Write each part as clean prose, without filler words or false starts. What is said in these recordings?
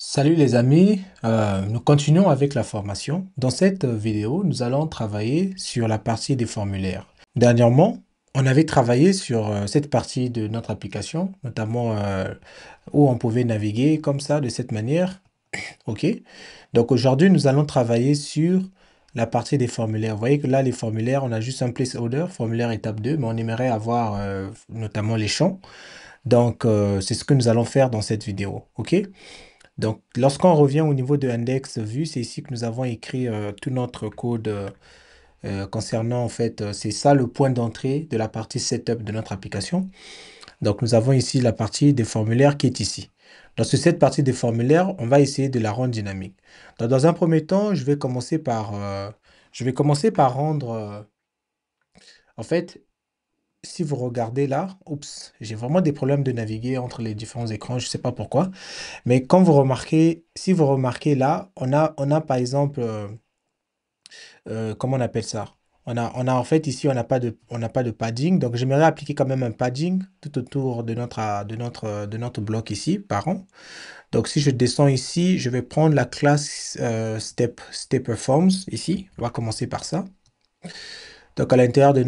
Salut les amis, nous continuons avec la formation. Dans cette vidéo, nous allons travailler sur la partie des formulaires. Dernièrement, on avait travaillé sur cette partie de notre application, notamment où on pouvait naviguer comme ça, de cette manière. OK? Donc aujourd'hui, nous allons travailler sur la partie des formulaires. Vous voyez que là, les formulaires, on a juste un placeholder, formulaire étape 2, mais on aimerait avoir notamment les champs. Donc, c'est ce que nous allons faire dans cette vidéo. OK? Donc, lorsqu'on revient au niveau de index vue, c'est ici que nous avons écrit tout notre code concernant, en fait, c'est ça le point d'entrée de la partie setup de notre application. Donc, nous avons ici la partie des formulaires qui est ici. Sur cette partie des formulaires, on va essayer de la rendre dynamique. Donc, dans un premier temps, je vais commencer par rendre, en fait, si vous regardez là, oups, j'ai vraiment des problèmes de naviguer entre les différents écrans, je ne sais pas pourquoi. Mais quand vous remarquez, si vous remarquez là, on a par exemple, comment on appelle ça? On a en fait ici, on n'a pas de padding. Donc j'aimerais appliquer quand même un padding tout autour de notre bloc ici, par an. Donc si je descends ici, je vais prendre la classe step performs ici. On va commencer par ça. Donc à l'intérieur de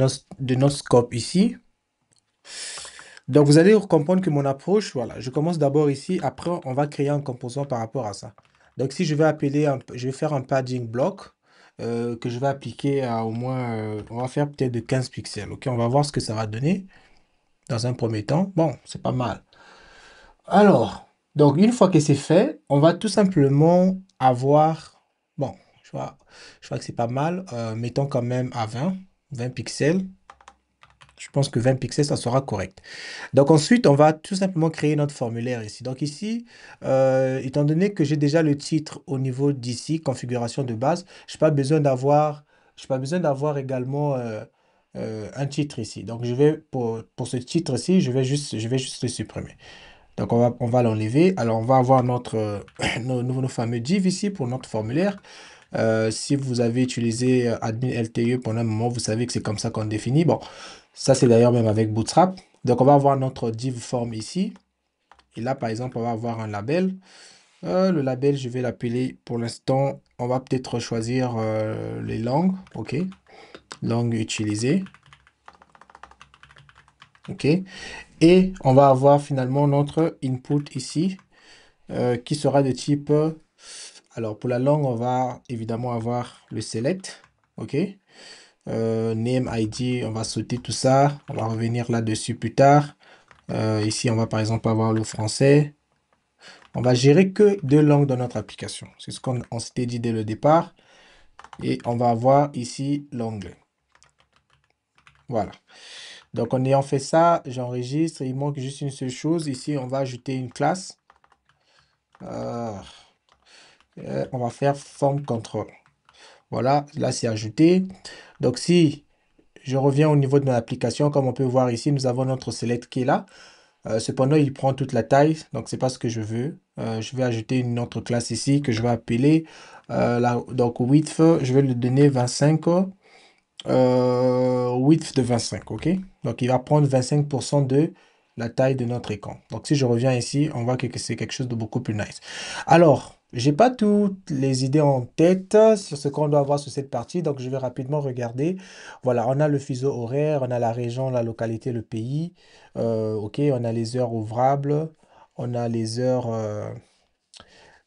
notre scope ici. Donc vous allez comprendre que mon approche, voilà, je commence d'abord ici, après on va créer un composant par rapport à ça. Donc si je vais je vais faire un padding block que je vais appliquer à au moins, on va faire peut-être de 15 pixels, ok? On va voir ce que ça va donner dans un premier temps. Bon, c'est pas mal. Alors, donc une fois que c'est fait, on va tout simplement avoir, bon, je vois que c'est pas mal, mettons quand même à 20 pixels. Je pense que 20 pixels, ça sera correct. Donc ensuite, on va tout simplement créer notre formulaire ici. Donc ici, étant donné que j'ai déjà le titre au niveau d'ici, configuration de base, je n'ai pas besoin d'avoir également un titre ici. Donc pour ce titre-ci, je vais juste le supprimer. Donc on va l'enlever. Alors on va avoir nos fameux div ici pour notre formulaire. Si vous avez utilisé admin LTE pendant un moment, vous savez que c'est comme ça qu'on définit. Bon, ça c'est d'ailleurs même avec Bootstrap. Donc on va avoir notre div form ici. Et là, par exemple, on va avoir un label. Le label, je vais l'appeler pour l'instant, on va peut-être choisir les langues. OK. Langue utilisée. OK. Et on va avoir finalement notre input ici qui sera de type. Alors pour la langue, on va évidemment avoir le select. OK. Name, ID, on va sauter tout ça. On va revenir là-dessus plus tard. Ici, on va par exemple avoir le français. On va gérer que deux langues dans notre application. C'est ce qu'on s'était dit dès le départ. Et on va avoir ici l'anglais. Voilà. Donc, en ayant fait ça, j'enregistre. Il manque juste une seule chose. Ici, on va ajouter une classe. Euh, on va faire form control. Voilà, là, c'est ajouté. Donc, si je reviens au niveau de mon application, comme on peut voir ici, nous avons notre select qui est là. Cependant, il prend toute la taille, donc c'est pas ce que je veux. Je vais ajouter une autre classe ici que je vais appeler donc width, je vais lui donner 25, width de 25, ok? Donc il va prendre 25% de la taille de notre écran. Donc si je reviens ici, on voit que c'est quelque chose de beaucoup plus nice. Alors, j'ai pas toutes les idées en tête sur ce qu'on doit avoir sur cette partie, donc je vais rapidement regarder. Voilà, on a le fuseau horaire, on a la région, la localité, le pays. Ok, on a les heures ouvrables, on a les heures.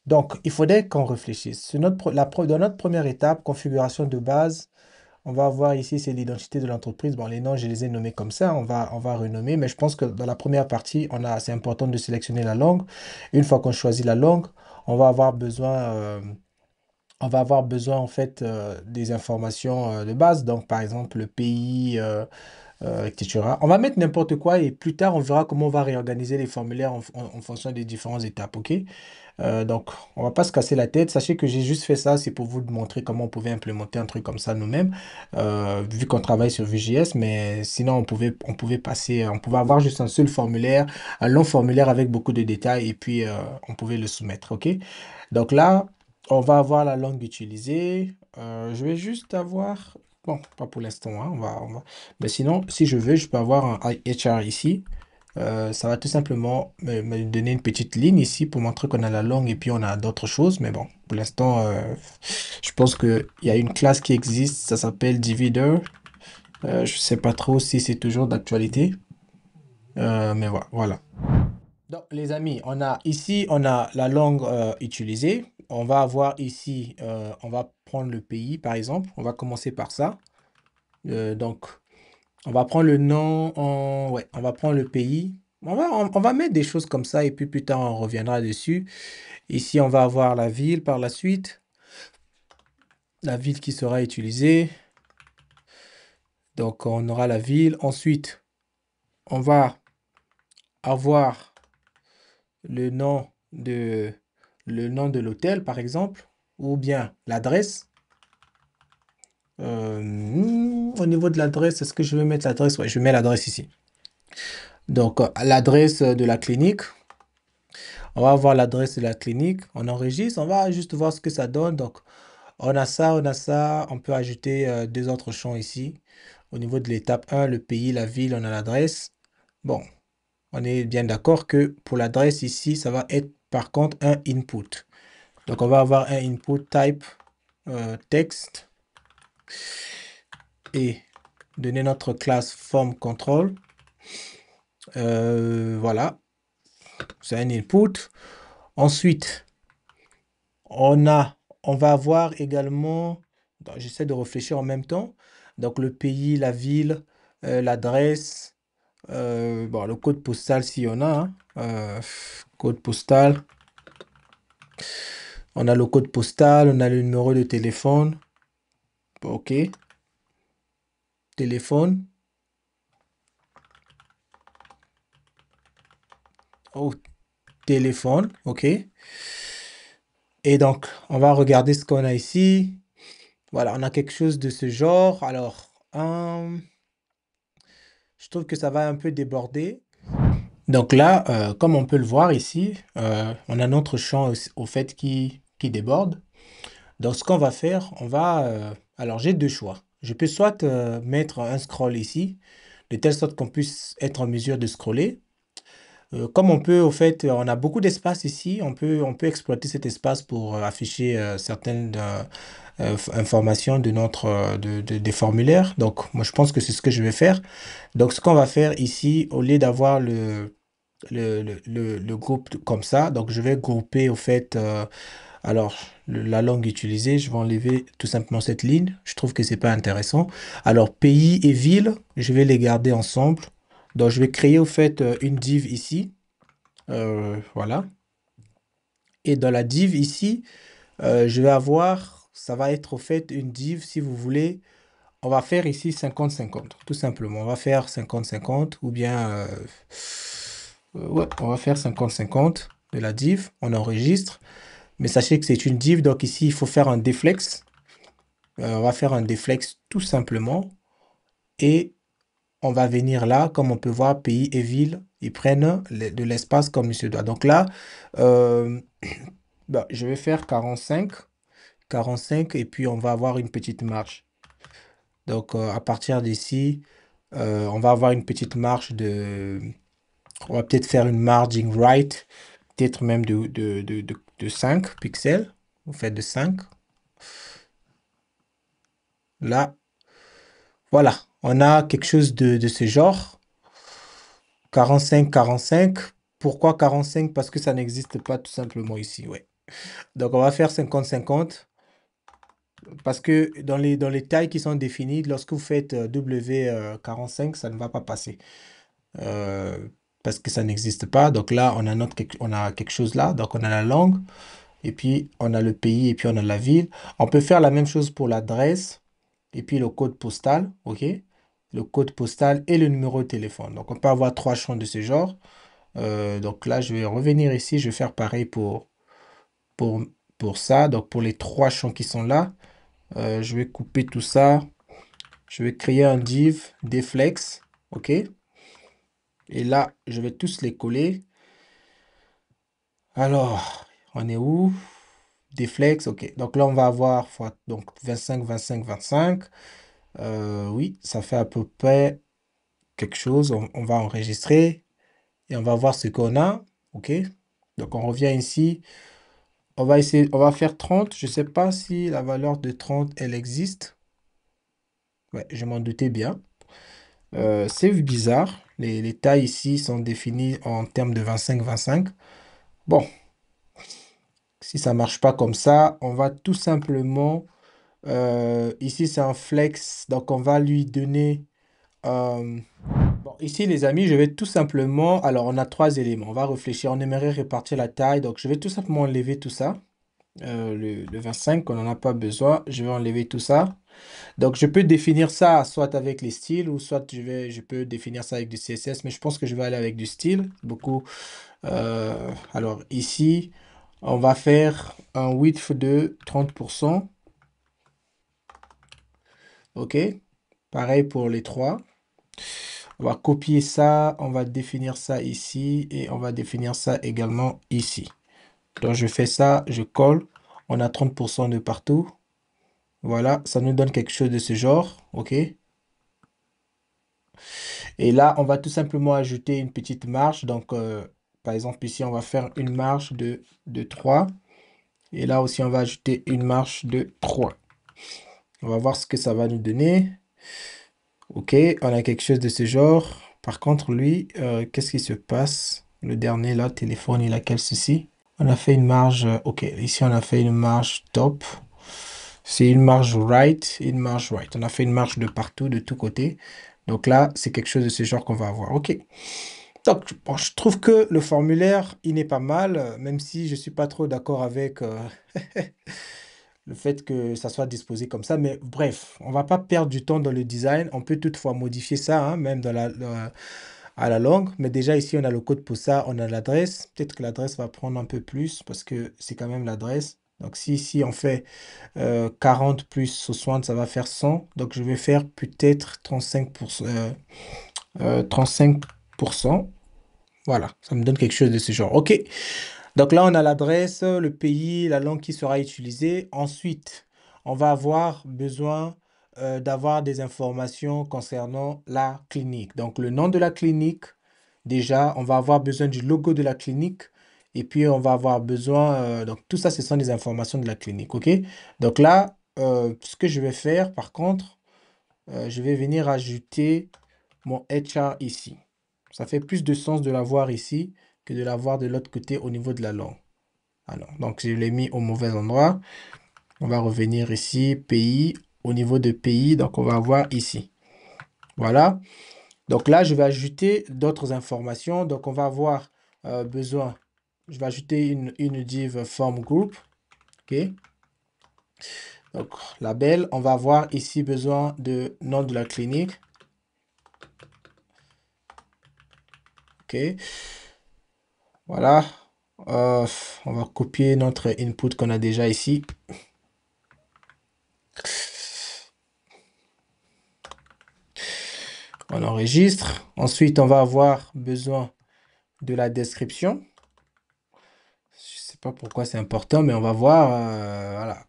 Donc, il faudrait qu'on réfléchisse. Dans notre première étape, configuration de base, on va voir ici, c'est l'identité de l'entreprise. Bon, les noms, je les ai nommés comme ça. On va renommer. Mais je pense que dans la première partie, c'est important de sélectionner la langue. Une fois qu'on choisit la langue, on va avoir besoin, euh, on va avoir besoin en fait des informations de base. Donc, par exemple, le pays, etc. On va mettre n'importe quoi et plus tard, on verra comment on va réorganiser les formulaires en fonction des différentes étapes. OK? Donc, on va pas se casser la tête. Sachez que j'ai juste fait ça, c'est pour vous montrer comment on pouvait implémenter un truc comme ça nous-mêmes, vu qu'on travaille sur Vue.js, mais sinon on pouvait avoir juste un seul formulaire, un long formulaire avec beaucoup de détails, et puis on pouvait le soumettre, ok? Donc là, on va avoir la langue utilisée. Je vais juste avoir, bon, pas pour l'instant, hein, mais sinon, si je veux, je peux avoir un HR ici Ça va tout simplement me donner une petite ligne ici pour montrer qu'on a la langue et puis on a d'autres choses. Mais bon, pour l'instant, je pense qu'il y a une classe qui existe, ça s'appelle Divider. Je sais pas trop si c'est toujours d'actualité. Mais voilà. Donc, les amis, on a ici, on a la langue utilisée. On va avoir ici, on va prendre le pays, par exemple. On va commencer par ça. Donc, on va prendre le nom, ouais, on va prendre le pays. On va mettre des choses comme ça et puis plus tard, on reviendra dessus. Ici, on va avoir la ville par la suite. La ville qui sera utilisée. Donc, on aura la ville. Ensuite, on va avoir le nom de, le nom de l'hôtel, par exemple, ou bien l'adresse. Au niveau de l'adresse, est-ce que je vais mettre l'adresse? Ouais, je mets l'adresse ici. Donc, l'adresse de la clinique. On va avoir l'adresse de la clinique. On enregistre. On va juste voir ce que ça donne. Donc, on a ça, on a ça. On peut ajouter deux autres champs ici. Au niveau de l'étape 1, le pays, la ville, on a l'adresse. Bon, on est bien d'accord que pour l'adresse ici, ça va être par contre un input. Donc, on va avoir un input type text et donner notre classe form control. Voilà, c'est un input. Ensuite, on va avoir également, donc, j'essaie de réfléchir en même temps. Donc, le pays, la ville, l'adresse, bon, le code postal s'il y en a, hein. Code postal. On a le code postal, on a le numéro de téléphone. OK. Téléphone. Oh, téléphone. OK. Et donc, on va regarder ce qu'on a ici. Voilà, on a quelque chose de ce genre. Alors, je trouve que ça va un peu déborder. Donc là, comme on peut le voir ici, on a notre champ au fait qui déborde. Donc ce qu'on va faire, alors j'ai deux choix. Je peux soit mettre un scroll ici, de telle sorte qu'on puisse être en mesure de scroller. Comme on peut, au fait, on a beaucoup d'espace ici, on peut exploiter cet espace pour afficher certaines informations de des formulaires. Donc moi je pense que c'est ce que je vais faire. Donc ce qu'on va faire ici, au lieu d'avoir le groupe comme ça. Donc, je vais grouper au fait, alors, la langue utilisée, je vais enlever tout simplement cette ligne. Je trouve que c'est pas intéressant. Alors, pays et ville, je vais les garder ensemble. Donc, je vais créer au fait une div ici. Voilà. Et dans la div ici, je vais avoir, ça va être au fait une div, si vous voulez, on va faire ici 50-50, tout simplement. On va faire 50-50 ou bien, ouais, on va faire 50-50 de la div. On enregistre. Mais sachez que c'est une div, donc ici, il faut faire un deflex. On va faire un deflex tout simplement. Et on va venir là, comme on peut voir, pays et ville, ils prennent de l'espace comme il se doit. Donc là, euh, bah, je vais faire 45 et puis on va avoir une petite marge. Donc à partir d'ici, on va avoir une petite marge de... On va peut-être faire une margin right, peut-être même de 5 pixels. Vous faites de 5. Là, voilà. On a quelque chose de ce genre. 45. Pourquoi 45? Parce que ça n'existe pas tout simplement ici. Ouais. Donc, on va faire 50-50. Parce que dans les tailles qui sont définies, lorsque vous faites W45, ça ne va pas passer. Euh, Parce que ça n'existe pas. Donc là, on a quelque chose là. Donc, on a la langue. Et puis, on a le pays et puis on a la ville. On peut faire la même chose pour l'adresse et puis le code postal, OK? Le code postal et le numéro de téléphone. Donc, on peut avoir trois champs de ce genre. Donc là, je vais revenir ici. Je vais faire pareil pour, pour ça. Donc, pour les trois champs qui sont là, je vais couper tout ça. Je vais créer un div deflex, OK? Et là, je vais tous les coller. Alors, on est où? Deflex, ok. Donc là, on va avoir donc 25. Oui, ça fait à peu près quelque chose. On va enregistrer. et on va voir ce qu'on a. OK? Donc, on revient ici. On va essayer, on va faire 30. Je ne sais pas si la valeur de 30 elle existe. Ouais, je m'en doutais bien. C'est bizarre. Les tailles ici sont définies en termes de 25-25. Bon, si ça marche pas comme ça, on va tout simplement... ici, c'est un flex. Donc, on va lui donner... euh, bon, ici, les amis, je vais tout simplement... Alors, on a trois éléments. On va réfléchir. On aimerait répartir la taille. Donc, je vais tout simplement enlever tout ça. Le 25, on n'en a pas besoin. Je vais enlever tout ça. Donc, je peux définir ça soit avec les styles ou soit je peux définir ça avec du CSS, mais je pense que je vais aller avec du style. Beaucoup. Alors, ici, on va faire un width de 30%. OK. Pareil pour les trois. On va copier ça, on va définir ça ici et on va définir ça également ici. Donc, je fais ça, je colle. On a 30% de partout. Voilà, ça nous donne quelque chose de ce genre. OK. Et là, on va tout simplement ajouter une petite marge. Donc, par exemple, ici, on va faire une marge de 3. Et là aussi, on va ajouter une marge de 3. On va voir ce que ça va nous donner. OK, on a quelque chose de ce genre. Par contre, lui, qu'est-ce qui se passe? Le dernier, là, téléphone, il a quel souci? On a fait une marge... OK, ici, on a fait une marge top. C'est une marge right et une marge right. On a fait une marge de partout, de tous côtés. Donc là, c'est quelque chose de ce genre qu'on va avoir. OK. Donc, bon, je trouve que le formulaire, il n'est pas mal, même si je ne suis pas trop d'accord avec le fait que ça soit disposé comme ça. Mais bref, on ne va pas perdre du temps dans le design. On peut toutefois modifier ça, hein, même à la longue. Mais déjà, ici, on a le code pour ça, on a l'adresse. Peut-être que l'adresse va prendre un peu plus parce que c'est quand même l'adresse. Donc, si ici, on fait 40 plus 60, ça va faire 100. Donc, je vais faire peut-être 35%. 35%. Voilà, ça me donne quelque chose de ce genre. OK. Donc là, on a l'adresse, le pays, la langue qui sera utilisée. Ensuite, on va avoir besoin d'avoir des informations concernant la clinique. Donc, le nom de la clinique, déjà, on va avoir besoin du logo de la clinique. Et puis, on va avoir besoin... donc, tout ça, ce sont des informations de la clinique. OK? Donc là, ce que je vais faire, par contre, je vais venir ajouter mon HR ici. Ça fait plus de sens de l'avoir ici que de l'avoir de l'autre côté au niveau de la langue. Alors, donc je l'ai mis au mauvais endroit. On va revenir ici, pays, au niveau de pays, donc on va avoir ici. Voilà. Donc là, je vais ajouter d'autres informations. Donc on va avoir besoin, je vais ajouter une div form group. OK. Donc label, on va avoir ici besoin de nom de la clinique. OK. Voilà. On va copier notre input qu'on a déjà ici. On enregistre. Ensuite, on va avoir besoin de la description. Je sais pas pourquoi c'est important, mais on va voir. Voilà.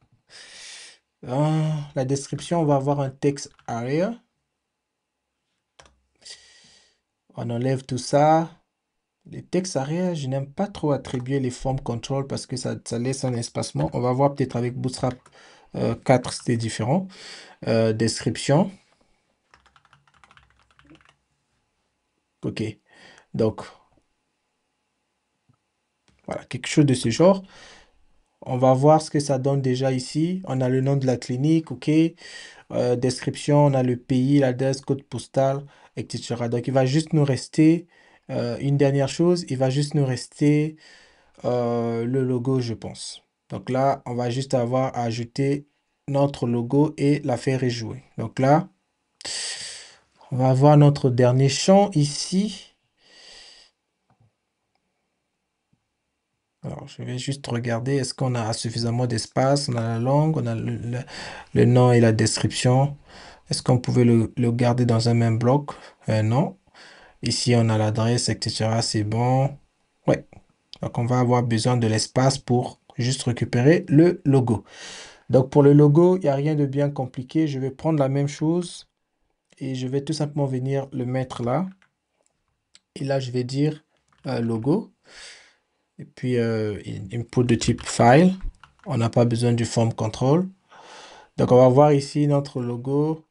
La description, on va avoir un text area. On enlève tout ça. Les textes area, je n'aime pas trop attribuer les form control parce que ça laisse un espacement. On va voir peut-être avec Bootstrap 4, c'était différent. Description. OK. Donc, voilà, quelque chose de ce genre. On va voir ce que ça donne déjà ici. On a le nom de la clinique, OK. Description, on a le pays, l'adresse, code postal, etc. Donc, il va juste nous rester une dernière chose. Il va juste nous rester le logo, je pense. Donc là, on va juste avoir à ajouter notre logo et la faire jouer. Donc là, on va avoir notre dernier champ ici. Alors, je vais juste regarder, est-ce qu'on a suffisamment d'espace? On a la langue, on a le nom et la description. Est-ce qu'on pouvait le garder dans un même bloc? Non. Ici, on a l'adresse, etc. C'est bon. Ouais. Donc, on va avoir besoin de l'espace pour juste récupérer le logo. Donc, pour le logo, il n'y a rien de bien compliqué. Je vais prendre la même chose et je vais tout simplement venir le mettre là. Et là, je vais dire logo. Et puis, input de type file. On n'a pas besoin du form control. Donc, on va voir ici notre logo.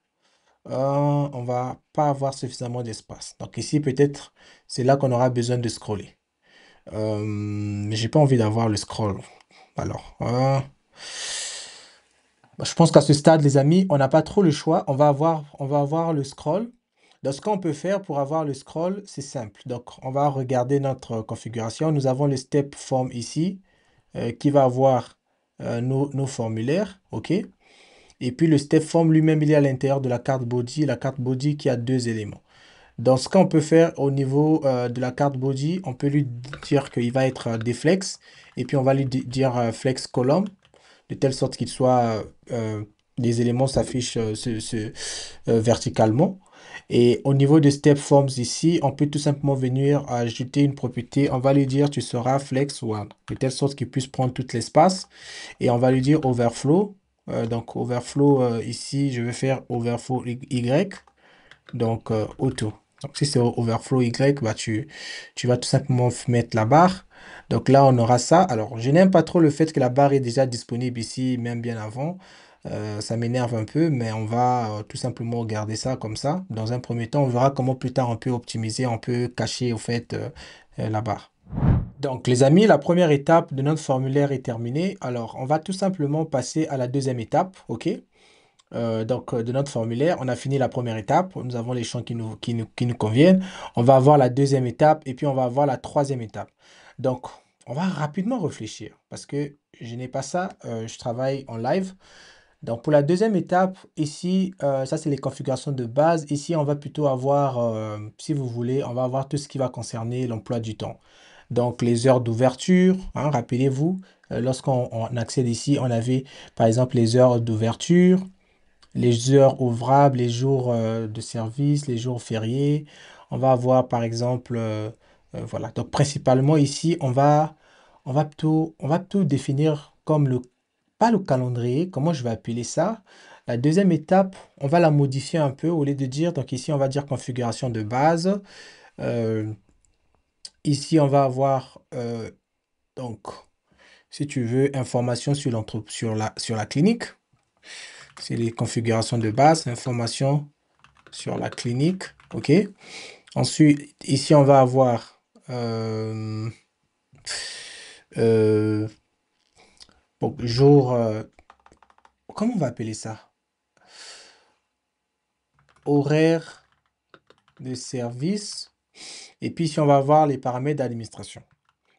On va pas avoir suffisamment d'espace. Donc, ici, peut-être, c'est là qu'on aura besoin de scroller. Mais j'ai pas envie d'avoir le scroll. Alors, je pense qu'à ce stade, les amis, on n'a pas trop le choix. On va avoir le scroll. Donc, ce qu'on peut faire pour avoir le scroll, c'est simple. Donc, on va regarder notre configuration. Nous avons le step form ici, qui va avoir nos formulaires. OK? Et puis, le step form lui-même, il est à l'intérieur de la carte body. La carte body qui a deux éléments. Donc, ce qu'on peut faire au niveau de la carte body, on peut lui dire qu'il va être des flex. Et puis, on va lui dire flex column de telle sorte qu'il soit les éléments s'affichent verticalement. Et au niveau de step forms ici, on peut tout simplement venir ajouter une propriété. On va lui dire tu seras flex one, de telle sorte qu'il puisse prendre tout l'espace. Et on va lui dire overflow. Donc overflow ici, je vais faire overflow Y. Donc auto. Donc si c'est overflow Y, bah, tu vas tout simplement mettre la barre. Donc là, on aura ça. Alors, je n'aime pas trop le fait que la barre est déjà disponible ici, même bien avant. Ça m'énerve un peu, mais on va tout simplement garder ça comme ça. Dans un premier temps, on verra comment plus tard on peut optimiser, on peut cacher au fait la barre. Donc, les amis, la première étape de notre formulaire est terminée. Alors, on va tout simplement passer à la deuxième étape, OK? Donc, de notre formulaire, on a fini la première étape. Nous avons les champs qui nous conviennent. On va avoir la deuxième étape et puis on va avoir la troisième étape. Donc, on va rapidement réfléchir parce que je n'ai pas ça. Je travaille en live. Donc, pour la deuxième étape, ici, ça, c'est les configurations de base. Ici, on va plutôt avoir, si vous voulez, on va avoir tout ce qui va concerner l'emploi du temps. Donc, les heures d'ouverture, hein, rappelez-vous, lorsqu'on accède ici, on avait, par exemple, les heures d'ouverture, les heures ouvrables, les jours de service, les jours fériés. On va avoir par exemple, voilà. Donc principalement ici, on va plutôt définir comme pas le calendrier, comment je vais appeler ça. La deuxième étape, on va la modifier un peu au lieu de dire, donc ici on va dire configuration de base. Euh, Ici on va avoir, donc si tu veux, information sur la clinique. C'est les configurations de base, information sur la clinique. OK. Ensuite, ici, on va avoir euh, jour. Comment on va appeler ça? Horaire de service. Et puis, ici, on va avoir les paramètres d'administration.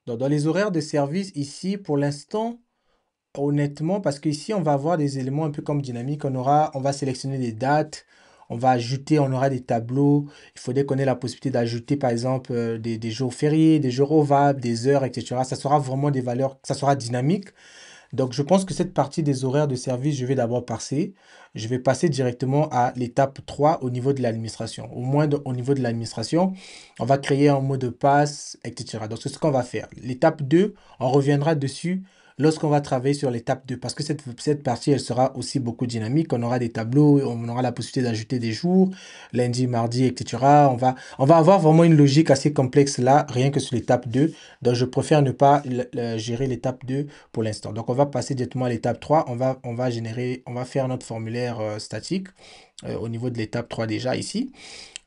Donc, dans les horaires de service, ici, pour l'instant, honnêtement, parce qu'ici, on va avoir des éléments un peu comme dynamique. On va sélectionner des dates. On va ajouter, on aura des tableaux. Il faudrait qu'on ait la possibilité d'ajouter, par exemple, des jours fériés, des jours ouvrables, des heures, etc. Ça sera vraiment des valeurs, ça sera dynamique. Donc, je pense que cette partie des horaires de service, je vais d'abord passer. Je vais passer directement à l'étape 3 au niveau de l'administration. Au moins, au niveau de l'administration, on va créer un mot de passe, etc. Donc, c'est ce qu'on va faire. L'étape 2, on reviendra dessus lorsqu'on va travailler sur l'étape 2. Parce que cette partie, elle sera aussi beaucoup dynamique. On aura des tableaux, on aura la possibilité d'ajouter des jours, lundi, mardi, etc. On va avoir vraiment une logique assez complexe là, rien que sur l'étape 2. Donc, je préfère ne pas gérer l'étape 2 pour l'instant. Donc, on va passer directement à l'étape 3. On va faire notre formulaire statique au niveau de l'étape 3 déjà ici.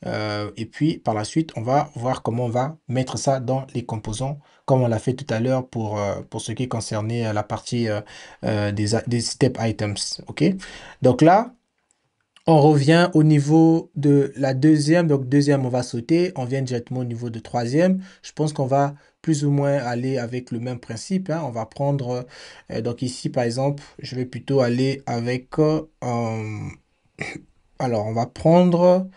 Et puis, par la suite, on va voir comment on va mettre ça dans les composants, comme on l'a fait tout à l'heure pour ce qui concernait la partie des step items. OK? Donc là, on revient au niveau de la deuxième. Donc, deuxième, on va sauter. On vient directement au niveau de troisième. Je pense qu'on va plus ou moins aller avec le même principe, hein. On va prendre, donc ici, par exemple, je vais plutôt aller avec, alors, on va prendre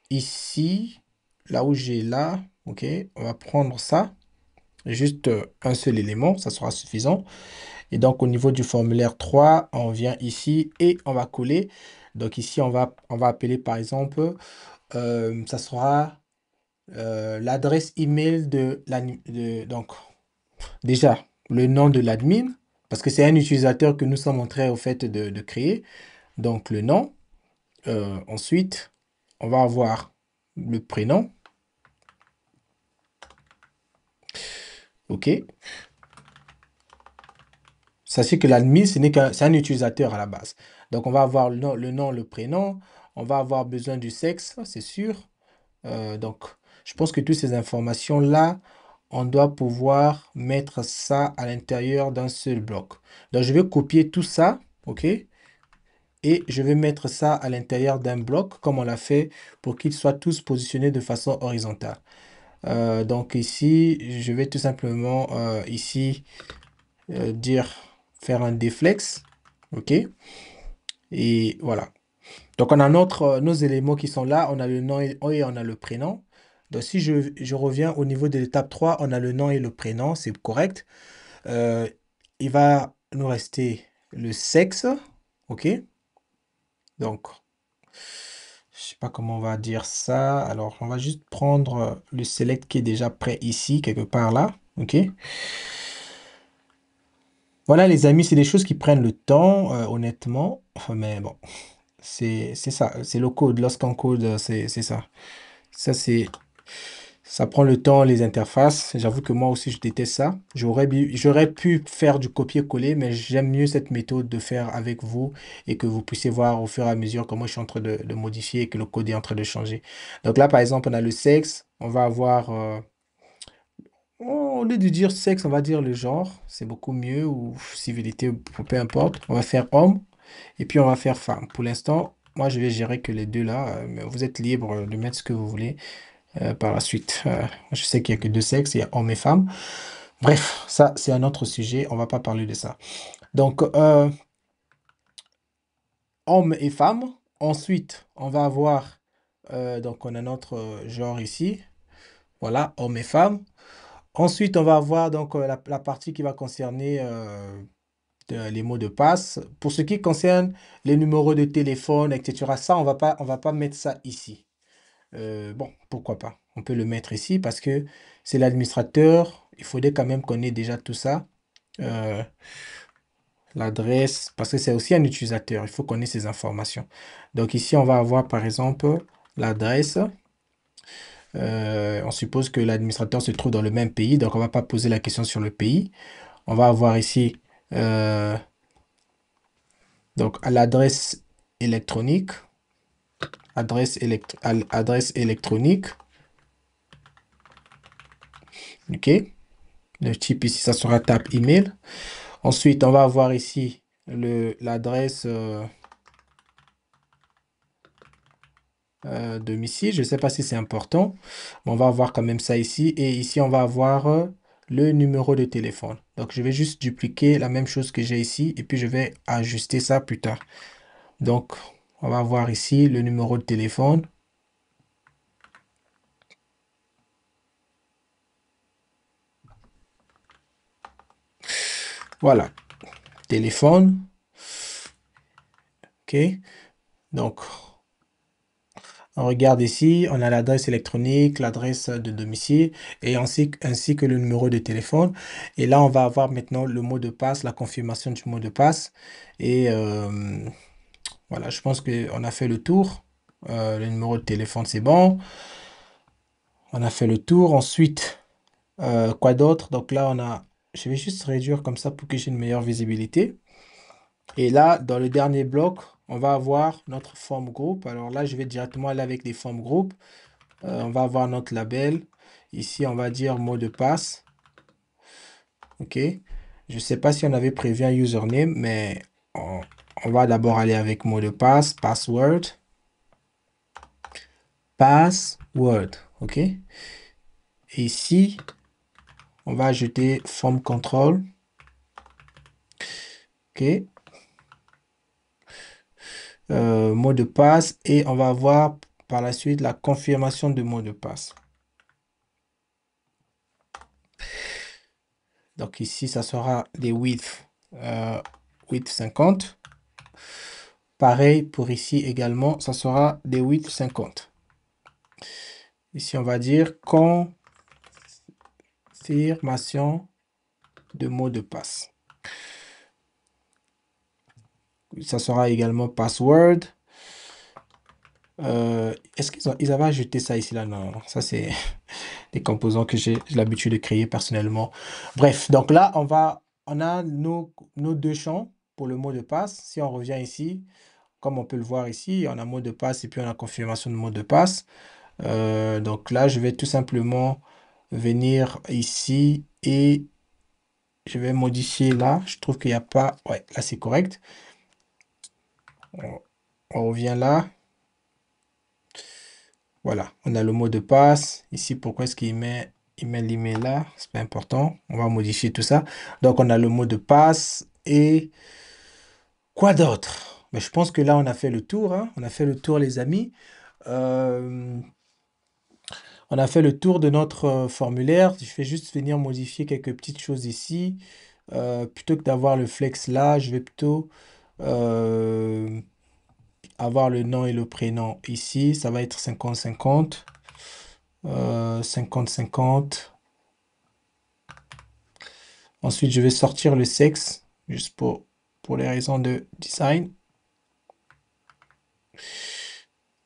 ici, là où j'ai là, ok, on va prendre ça, juste un seul élément, ça sera suffisant. Et donc, au niveau du formulaire 3, on vient ici et on va coller. Donc ici, on va appeler par exemple, ça sera l'adresse email donc déjà le nom de l'admin, parce que c'est un utilisateur que nous sommes en train au fait de créer. Donc le nom. Ensuite, on va avoir le prénom. OK? Sachez que l'admin, c'est un utilisateur à la base. Donc, on va avoir le nom, le prénom. On va avoir besoin du sexe, c'est sûr. Donc, je pense que toutes ces informations-là, on doit pouvoir mettre ça à l'intérieur d'un seul bloc. Donc, je vais copier tout ça, OK? Et je vais mettre ça à l'intérieur d'un bloc, comme on l'a fait, pour qu'ils soient tous positionnés de façon horizontale. Donc ici, je vais tout simplement ici dire faire un déflex, OK? Et voilà. Donc on a nos éléments qui sont là, on a le nom et on a le prénom. Donc si je reviens au niveau de l'étape 3, on a le nom et le prénom, c'est correct. Euh, il va nous rester le sexe, OK? Donc, je sais pas comment on va dire ça. Alors, on va juste prendre le select qui est déjà prêt ici, quelque part là, OK? Voilà les amis, c'est des choses qui prennent le temps, honnêtement. Mais bon, c'est ça, c'est le code. Lorsqu'on code, c'est ça. Ça, ça prend le temps, les interfaces. J'avoue que moi aussi, je déteste ça. J'aurais pu faire du copier-coller, mais j'aime mieux cette méthode de faire avec vous et que vous puissiez voir au fur et à mesure comment je suis en train de modifier et que le code est en train de changer. Donc là, par exemple, on a le sexe. On va avoir, au lieu de dire sexe, on va dire le genre. C'est beaucoup mieux ou civilité, peu importe. On va faire homme et puis on va faire femme. Pour l'instant, moi, je vais gérer que les deux là. Mais vous êtes libre de mettre ce que vous voulez par la suite. Je sais qu'il n'y a que deux sexes, il y a homme et femme. Bref, ça, c'est un autre sujet, on va pas parler de ça. Donc, homme et femme. Ensuite, on va avoir, donc on a notre genre ici. Voilà, homme et femme. Ensuite, on va avoir donc la partie qui va concerner les mots de passe. Pour ce qui concerne les numéros de téléphone, etc., ça, on va pas mettre ça ici. Bon, pourquoi pas? On peut le mettre ici parce que c'est l'administrateur. Il faudrait quand même qu'on ait déjà tout ça. Euh, L'adresse, parce que c'est aussi un utilisateur. Il faut qu'on ait ces informations. Donc ici, on va avoir par exemple l'adresse. On suppose que l'administrateur se trouve dans le même pays, donc on va pas poser la question sur le pays. On va avoir ici euh, donc à l'adresse électronique, adresse électronique, ok. Le type ici, ça sera tap email. Ensuite, on va avoir ici l'adresse domicile. Je ne sais pas si c'est important, mais on va avoir quand même ça ici. Et ici, on va avoir le numéro de téléphone. Donc, je vais juste dupliquer la même chose que j'ai ici et puis je vais ajuster ça plus tard. Donc, on va avoir ici le numéro de téléphone. Voilà, téléphone. OK. Donc, on regarde ici, on a l'adresse électronique, l'adresse de domicile et ainsi que le numéro de téléphone. Et là, on va avoir maintenant le mot de passe, la confirmation du mot de passe. Et voilà, je pense qu'on a fait le tour. Le numéro de téléphone, c'est bon. On a fait le tour. Ensuite, quoi d'autre? Donc là, je vais juste réduire comme ça pour que j'ai une meilleure visibilité. Et là, dans le dernier bloc, on va avoir notre forme groupe. Alors là, je vais directement aller avec les formes groupes. On va avoir notre label. Ici, on va dire mot de passe. OK. Je ne sais pas si on avait prévu un username, mais on va d'abord aller avec mot de passe, password. Password. OK. Et ici, on va ajouter form control. OK. Mot de passe et on va avoir par la suite la confirmation de mot de passe. Donc ici, ça sera des width, width 50. Pareil pour ici également, ça sera des width 50. Ici, on va dire confirmation de mot de passe. Ça sera également password. Est-ce qu'ils avaient ajouté ça ici là? Non, ça c'est des composants que j'ai l'habitude de créer personnellement. Bref, donc là, on a nos deux champs pour le mot de passe. Si on revient ici, comme on peut le voir ici, on a mot de passe et puis on a confirmation de mot de passe. Donc là, je vais tout simplement venir ici et je vais modifier là. Je trouve qu'il n'y a pas... Ouais, là, c'est correct. On, on revient là. Voilà, on a le mot de passe. Ici, pourquoi est-ce il met l'email là? C'est pas important. On va modifier tout ça. Donc, on a le mot de passe et quoi d'autre? Mais je pense que là, on a fait le tour, hein. On a fait le tour, les amis. Euh, on a fait le tour de notre formulaire. Je vais juste venir modifier quelques petites choses ici. Plutôt que d'avoir le flex là, je vais plutôt euh, avoir le nom et le prénom ici. Ça va être 50-50. 50-50. Ensuite, je vais sortir le sexe, juste pour les raisons de design.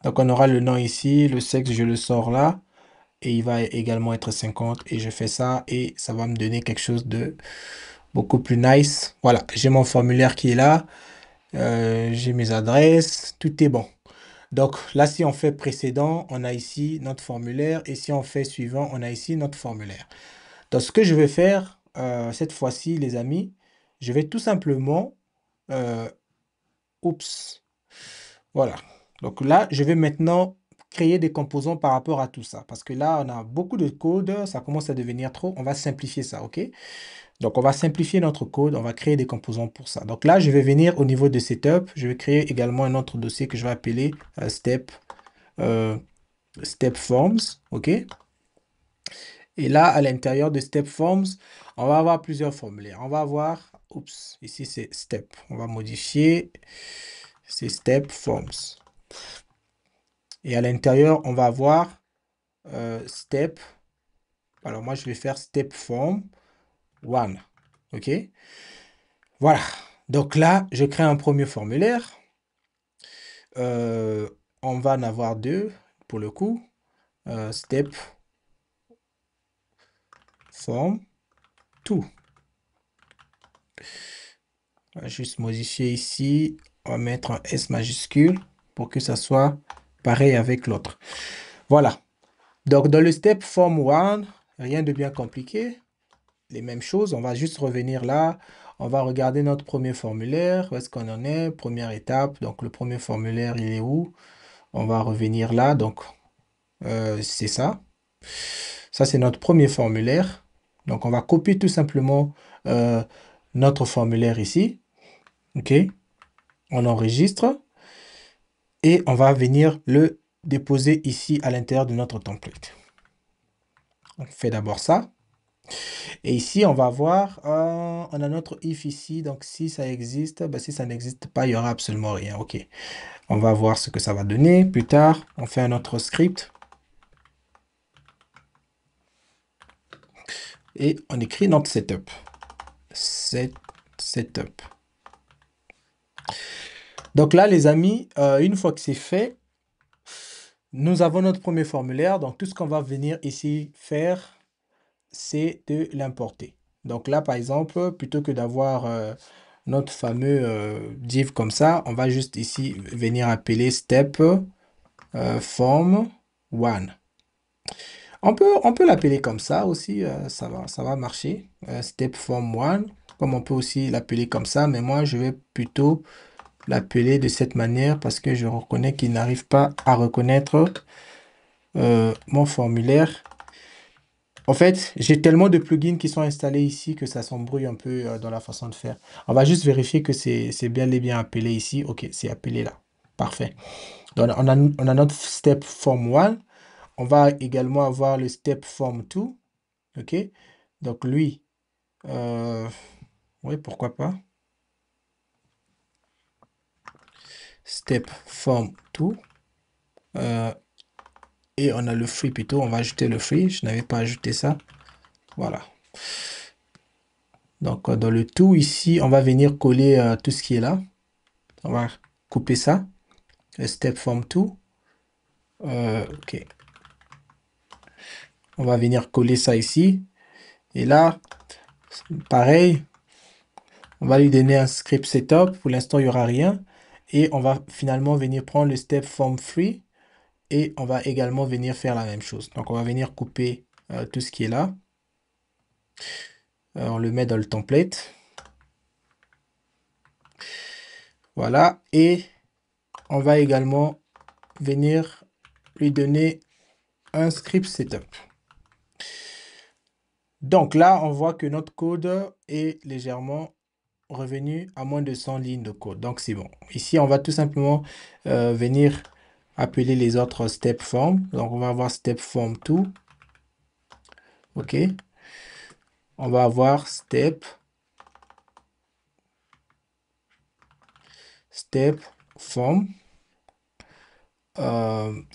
Donc, on aura le nom ici, le sexe, je le sors là. Et il va également être 50. Et je fais ça et ça va me donner quelque chose de beaucoup plus nice. Voilà, j'ai mon formulaire qui est là. J'ai mes adresses, tout est bon. Donc là, si on fait précédent, on a ici notre formulaire. Et si on fait suivant, on a ici notre formulaire. Donc, ce que je vais faire cette fois-ci, les amis, je vais tout simplement... euh, oups. Voilà. Donc là, je vais maintenant créer des composants par rapport à tout ça. Parce que là, on a beaucoup de code. Ça commence à devenir trop. On va simplifier ça, OK? Donc, on va simplifier notre code. On va créer des composants pour ça. Donc là, je vais venir au niveau de Setup. Je vais créer également un autre dossier que je vais appeler euh, Step Forms, OK? Et là, à l'intérieur de Step Forms, on va avoir plusieurs formulaires. On va avoir, oups, ici c'est Step. On va modifier, c'est Step Forms. Et à l'intérieur, on va avoir Step. Alors moi, je vais faire Step Form 1. OK? Voilà. Donc là, je crée un premier formulaire. Euh, on va en avoir deux pour le coup. Step Form 2. On va juste modifier ici. On va mettre un S majuscule pour que ça soit pareil avec l'autre. Voilà. Donc, dans le step form 1, rien de bien compliqué. Les mêmes choses. On va juste revenir là. On va regarder notre premier formulaire. Où est-ce qu'on en est? Première étape. Donc, le premier formulaire, il est où? On va revenir là. Donc, c'est ça. Ça, c'est notre premier formulaire. Donc, on va copier tout simplement euh, notre formulaire ici. OK? On enregistre. Et on va venir le déposer ici à l'intérieur de notre template. On fait d'abord ça. Et ici, on va voir, on a notre if ici. Donc, si ça existe, ben, si ça n'existe pas, il n'y aura absolument rien. OK. On va voir ce que ça va donner. Plus tard, on fait un autre script. Et on écrit notre setup. Setup. Donc là, les amis, une fois que c'est fait, nous avons notre premier formulaire. Donc, tout ce qu'on va venir ici faire, c'est de l'importer. Donc là, par exemple, plutôt que d'avoir notre fameux div comme ça, on va juste ici venir appeler step form 1. On peut l'appeler comme ça aussi, ça va marcher. Step form 1, comme on peut aussi l'appeler comme ça, mais moi, je vais plutôt l'appeler de cette manière parce que je reconnais qu'il n'arrive pas à reconnaître mon formulaire. En fait, j'ai tellement de plugins qui sont installés ici que ça s'embrouille un peu dans la façon de faire. On va juste vérifier que c'est bien et bien appelé ici. OK, c'est appelé là. Parfait. Donc, on a notre step form 1. On va également avoir le step form 2. OK. Donc, lui, oui, pourquoi pas. Step form 2. Et on a le free plutôt. On va ajouter le free. Je n'avais pas ajouté ça. Voilà. Donc, dans le tout ici, on va venir coller tout ce qui est là. On va couper ça. Step form 2. OK. On va venir coller ça ici. Et là, pareil, on va lui donner un script setup. Pour l'instant, il n'y aura rien. Et on va finalement venir prendre le step form free. Et on va également venir faire la même chose. Donc, on va venir couper tout ce qui est là. On le met dans le template. Voilà. Et on va également venir lui donner un script setup. Donc là, on voit que notre code est légèrement revenu à moins de 100 lignes de code. Donc c'est bon. Ici, on va tout simplement venir appeler les autres step form. Donc on va avoir step form 2. OK. On va avoir step form 3,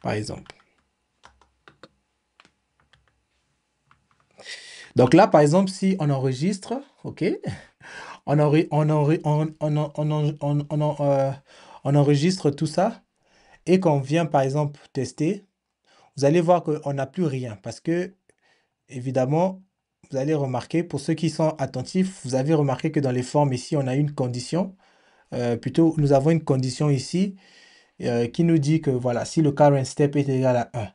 par exemple. Donc là, par exemple, si on enregistre, OK, on enregistre tout ça et qu'on vient, par exemple, tester, vous allez voir qu'on n'a plus rien parce que, évidemment, vous allez remarquer, pour ceux qui sont attentifs, vous avez remarqué que dans les formes ici, on a une condition. Plutôt, nous avons une condition ici qui nous dit que, voilà, si le current step est égal à 1.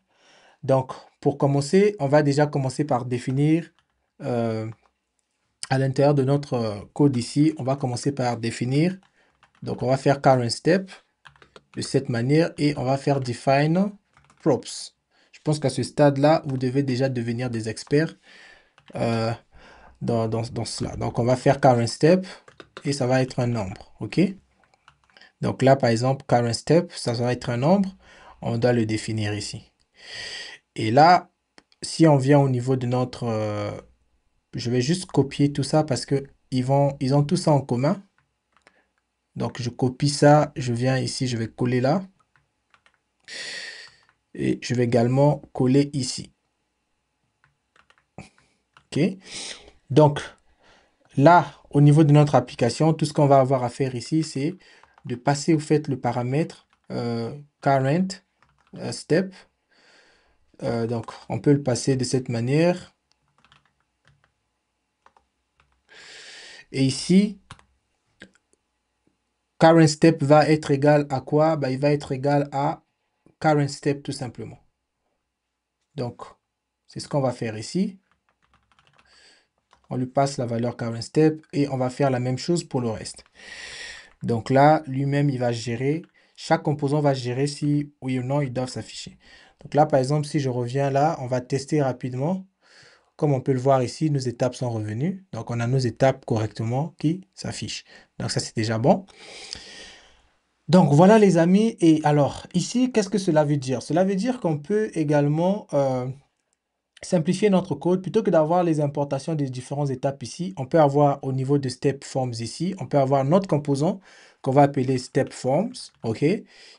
Donc, pour commencer, on va déjà commencer par définir à l'intérieur de notre code ici, on va commencer par définir. Donc, on va faire current step de cette manière et on va faire define props. Je pense qu'à ce stade-là, vous devez déjà devenir des experts dans cela. Donc, on va faire current step et ça va être un nombre. OK? Donc là, par exemple, current step, ça va être un nombre. On doit le définir ici. Et là, si on vient au niveau de notre... je vais juste copier tout ça parce que ils ont tout ça en commun. Donc, je copie ça. Je viens ici, je vais coller là. Et je vais également coller ici. OK? Donc, là, au niveau de notre application, tout ce qu'on va avoir à faire ici, c'est de passer au fait le paramètre current step. Donc, on peut le passer de cette manière. Et ici, current step va être égal à quoi? Bah, il va être égal à current step tout simplement. Donc, c'est ce qu'on va faire ici. On lui passe la valeur current step et on va faire la même chose pour le reste. Donc là, lui-même, il va gérer. Chaque composant va gérer si oui ou non ils doivent s'afficher. Donc là, par exemple, si je reviens là, on va tester rapidement. Comme on peut le voir ici, nos étapes sont revenues. Donc on a nos étapes correctement qui s'affichent. Donc ça, c'est déjà bon. Donc voilà les amis. Et alors, ici, qu'est-ce que cela veut dire? Cela veut dire qu'on peut également simplifier notre code. Plutôt que d'avoir les importations des différentes étapes ici, on peut avoir au niveau de step forms ici, on peut avoir notre composant qu'on va appeler step forms, OK,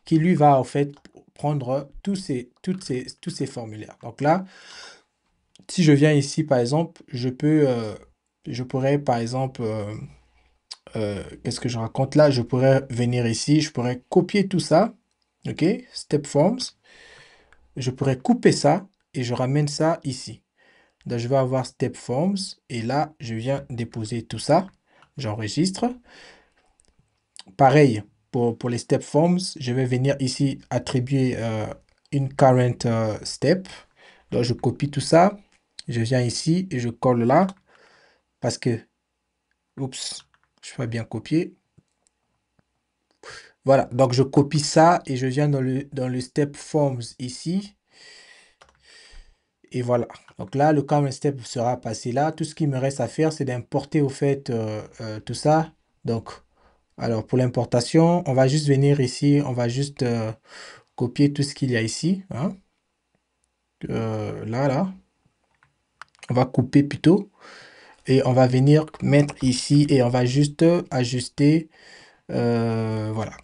qui lui va en fait prendre tous ces formulaires. Donc là, si je viens ici, par exemple, je pourrais, par exemple, qu'est-ce que je raconte là? Je pourrais venir ici, je pourrais copier tout ça, OK, step forms, je pourrais couper ça et je ramène ça ici. Donc, je vais avoir step forms et là, je viens déposer tout ça. J'enregistre. Pareil, pour les step forms, je vais venir ici attribuer une current step. Donc, je copie tout ça. Je viens ici et je colle là parce que, oups, je ne pas bien copier. Voilà, donc je copie ça et je viens dans le step forms ici. Et voilà. Donc là, le current step sera passé là. Tout ce qui me reste à faire, c'est d'importer au fait tout ça. Donc, alors pour l'importation, on va juste venir ici. On va juste copier tout ce qu'il y a ici. Hein. Là. On va couper plutôt. Et on va venir mettre ici et on va juste ajuster. Voilà.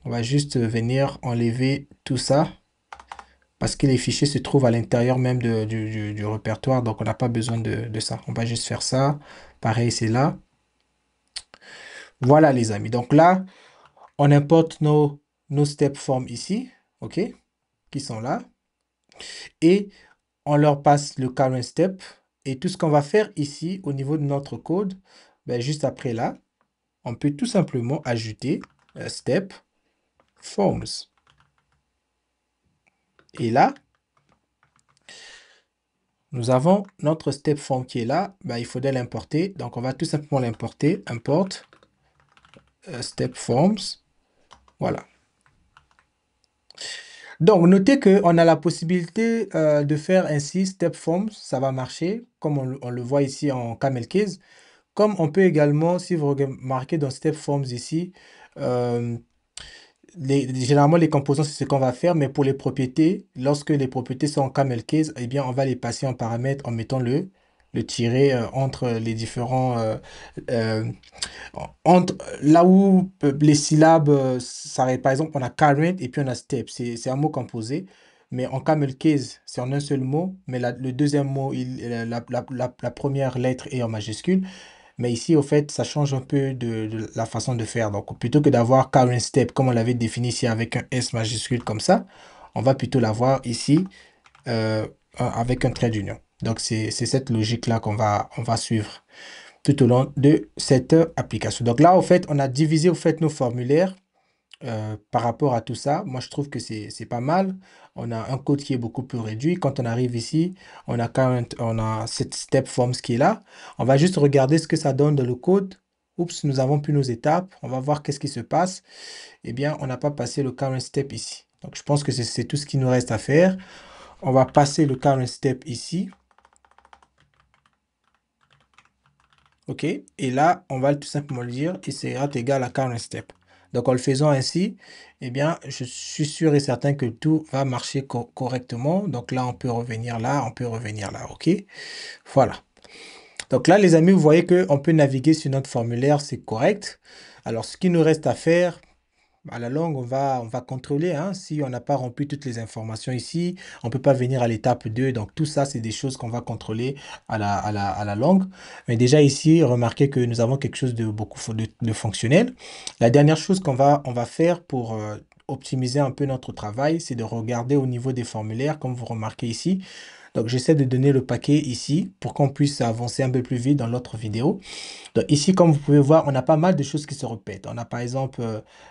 On va juste venir enlever tout ça. Parce que les fichiers se trouvent à l'intérieur même du répertoire, donc on n'a pas besoin de ça. On va juste faire ça. Pareil, c'est là. Voilà les amis. Donc là, on importe nos step forms ici, ok, qui sont là. Et on leur passe le current step. Et tout ce qu'on va faire ici, au niveau de notre code, ben, juste après là, on peut tout simplement ajouter step forms. Et là, nous avons notre step form qui est là. Ben, il faudrait l'importer. Donc, on va tout simplement l'importer. Import step forms. Voilà. Donc, notez qu'on a la possibilité de faire ainsi step forms. Ça va marcher, comme on le voit ici en camel case. Comme on peut également, si vous remarquez dans step forms ici, euh, généralement, les composants, c'est ce qu'on va faire, mais pour les propriétés, lorsque les propriétés sont en camel case, eh bien, on va les passer en paramètre en mettant le tiret entre les différents... euh, entre, là où les syllabes s'arrêtent. Par exemple, on a current et puis on a step. C'est un mot composé, mais en camel case, c'est en un seul mot, mais le deuxième mot, la première lettre est en majuscule. Mais ici, au fait, ça change un peu de la façon de faire. Donc, plutôt que d'avoir current step, comme on l'avait défini ici avec un S majuscule comme ça, on va plutôt l'avoir ici avec un trait d'union. Donc, c'est cette logique-là on va suivre tout au long de cette application. Donc là, au fait, on a divisé au fait nos formulaires par rapport à tout ça. Moi, je trouve que c'est pas mal. On a un code qui est beaucoup plus réduit. Quand on arrive ici, on a cette step forms qui est là. On va juste regarder ce que ça donne dans le code. Oups, nous avons plus nos étapes. On va voir qu'est-ce qui se passe. Eh bien, on n'a pas passé le current step ici. Donc, je pense que c'est tout ce qui nous reste à faire. On va passer le current step ici. OK? Et là, on va tout simplement le dire et c'est égal à current step. Donc, en le faisant ainsi, eh bien, je suis sûr et certain que tout va marcher correctement. Donc là, on peut revenir là, on peut revenir là. OK? Voilà. Donc là, les amis, vous voyez qu'on peut naviguer sur notre formulaire, c'est correct. Alors, ce qui nous reste à faire, à la longue, on va contrôler hein, si on n'a pas rempli toutes les informations ici. On ne peut pas venir à l'étape 2. Donc, tout ça, c'est des choses qu'on va contrôler à la longue. Mais déjà ici, remarquez que nous avons quelque chose de beaucoup de fonctionnel. La dernière chose on va faire pour optimiser un peu notre travail, c'est de regarder au niveau des formulaires, comme vous remarquez ici. Donc, j'essaie de donner le paquet ici pour qu'on puisse avancer un peu plus vite dans l'autre vidéo. Donc ici, comme vous pouvez voir, on a pas mal de choses qui se répètent. On a par exemple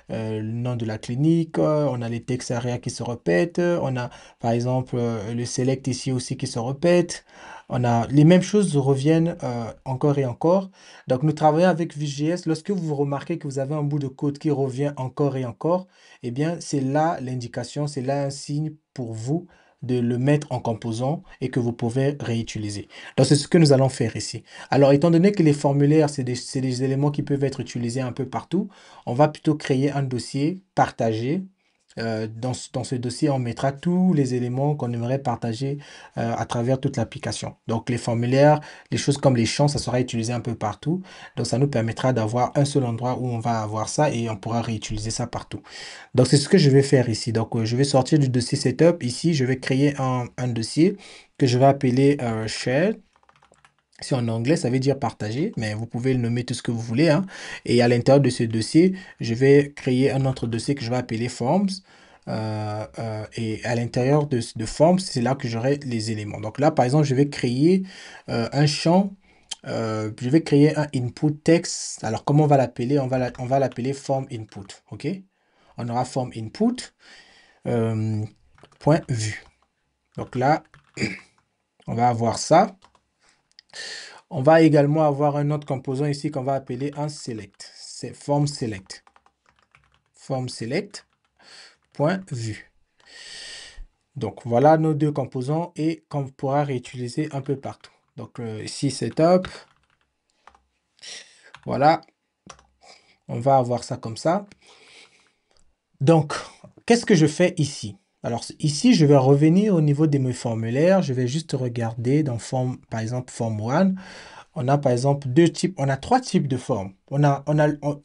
le nom de la clinique, on a les textes arrière qui se répètent, on a par exemple le select ici aussi qui se répète. On a les mêmes choses reviennent encore et encore. Donc nous travaillons avec Vue.js. Lorsque vous remarquez que vous avez un bout de code qui revient encore et encore, eh bien c'est là l'indication, c'est là un signe pour vous de le mettre en composant et que vous pouvez réutiliser. Donc c'est ce que nous allons faire ici. Alors, étant donné que les formulaires, c'est des éléments qui peuvent être utilisés un peu partout, on va plutôt créer un dossier partagé. Dans ce dossier, on mettra tous les éléments qu'on aimerait partager à travers toute l'application. Donc, les formulaires, les choses comme les champs, ça sera utilisé un peu partout. Donc, ça nous permettra d'avoir un seul endroit où on va avoir ça et on pourra réutiliser ça partout. Donc, c'est ce que je vais faire ici. Donc, je vais sortir du dossier setup. Ici, je vais créer un dossier que je vais appeler shared. Si en anglais, ça veut dire partager, mais vous pouvez le nommer tout ce que vous voulez, hein. Et à l'intérieur de ce dossier, je vais créer un autre dossier que je vais appeler Forms. Et à l'intérieur de Forms, c'est là que j'aurai les éléments. Donc là, par exemple, je vais créer un champ. Je vais créer un input text. Alors, comment on va l'appeler? On va l'appeler form input. OK? On aura form input point vue. Donc là, on va avoir ça. On va également avoir un autre composant ici qu'on va appeler un select. C'est form select. Form select point vue. Donc voilà nos deux composants et qu'on pourra réutiliser un peu partout. Donc ici setup. Voilà. On va avoir ça comme ça. Donc, qu'est-ce que je fais ici? Alors ici, je vais revenir au niveau de mes formulaires. Je vais juste regarder dans forme, par exemple, form 1. On a par exemple deux types, on a trois types de formes.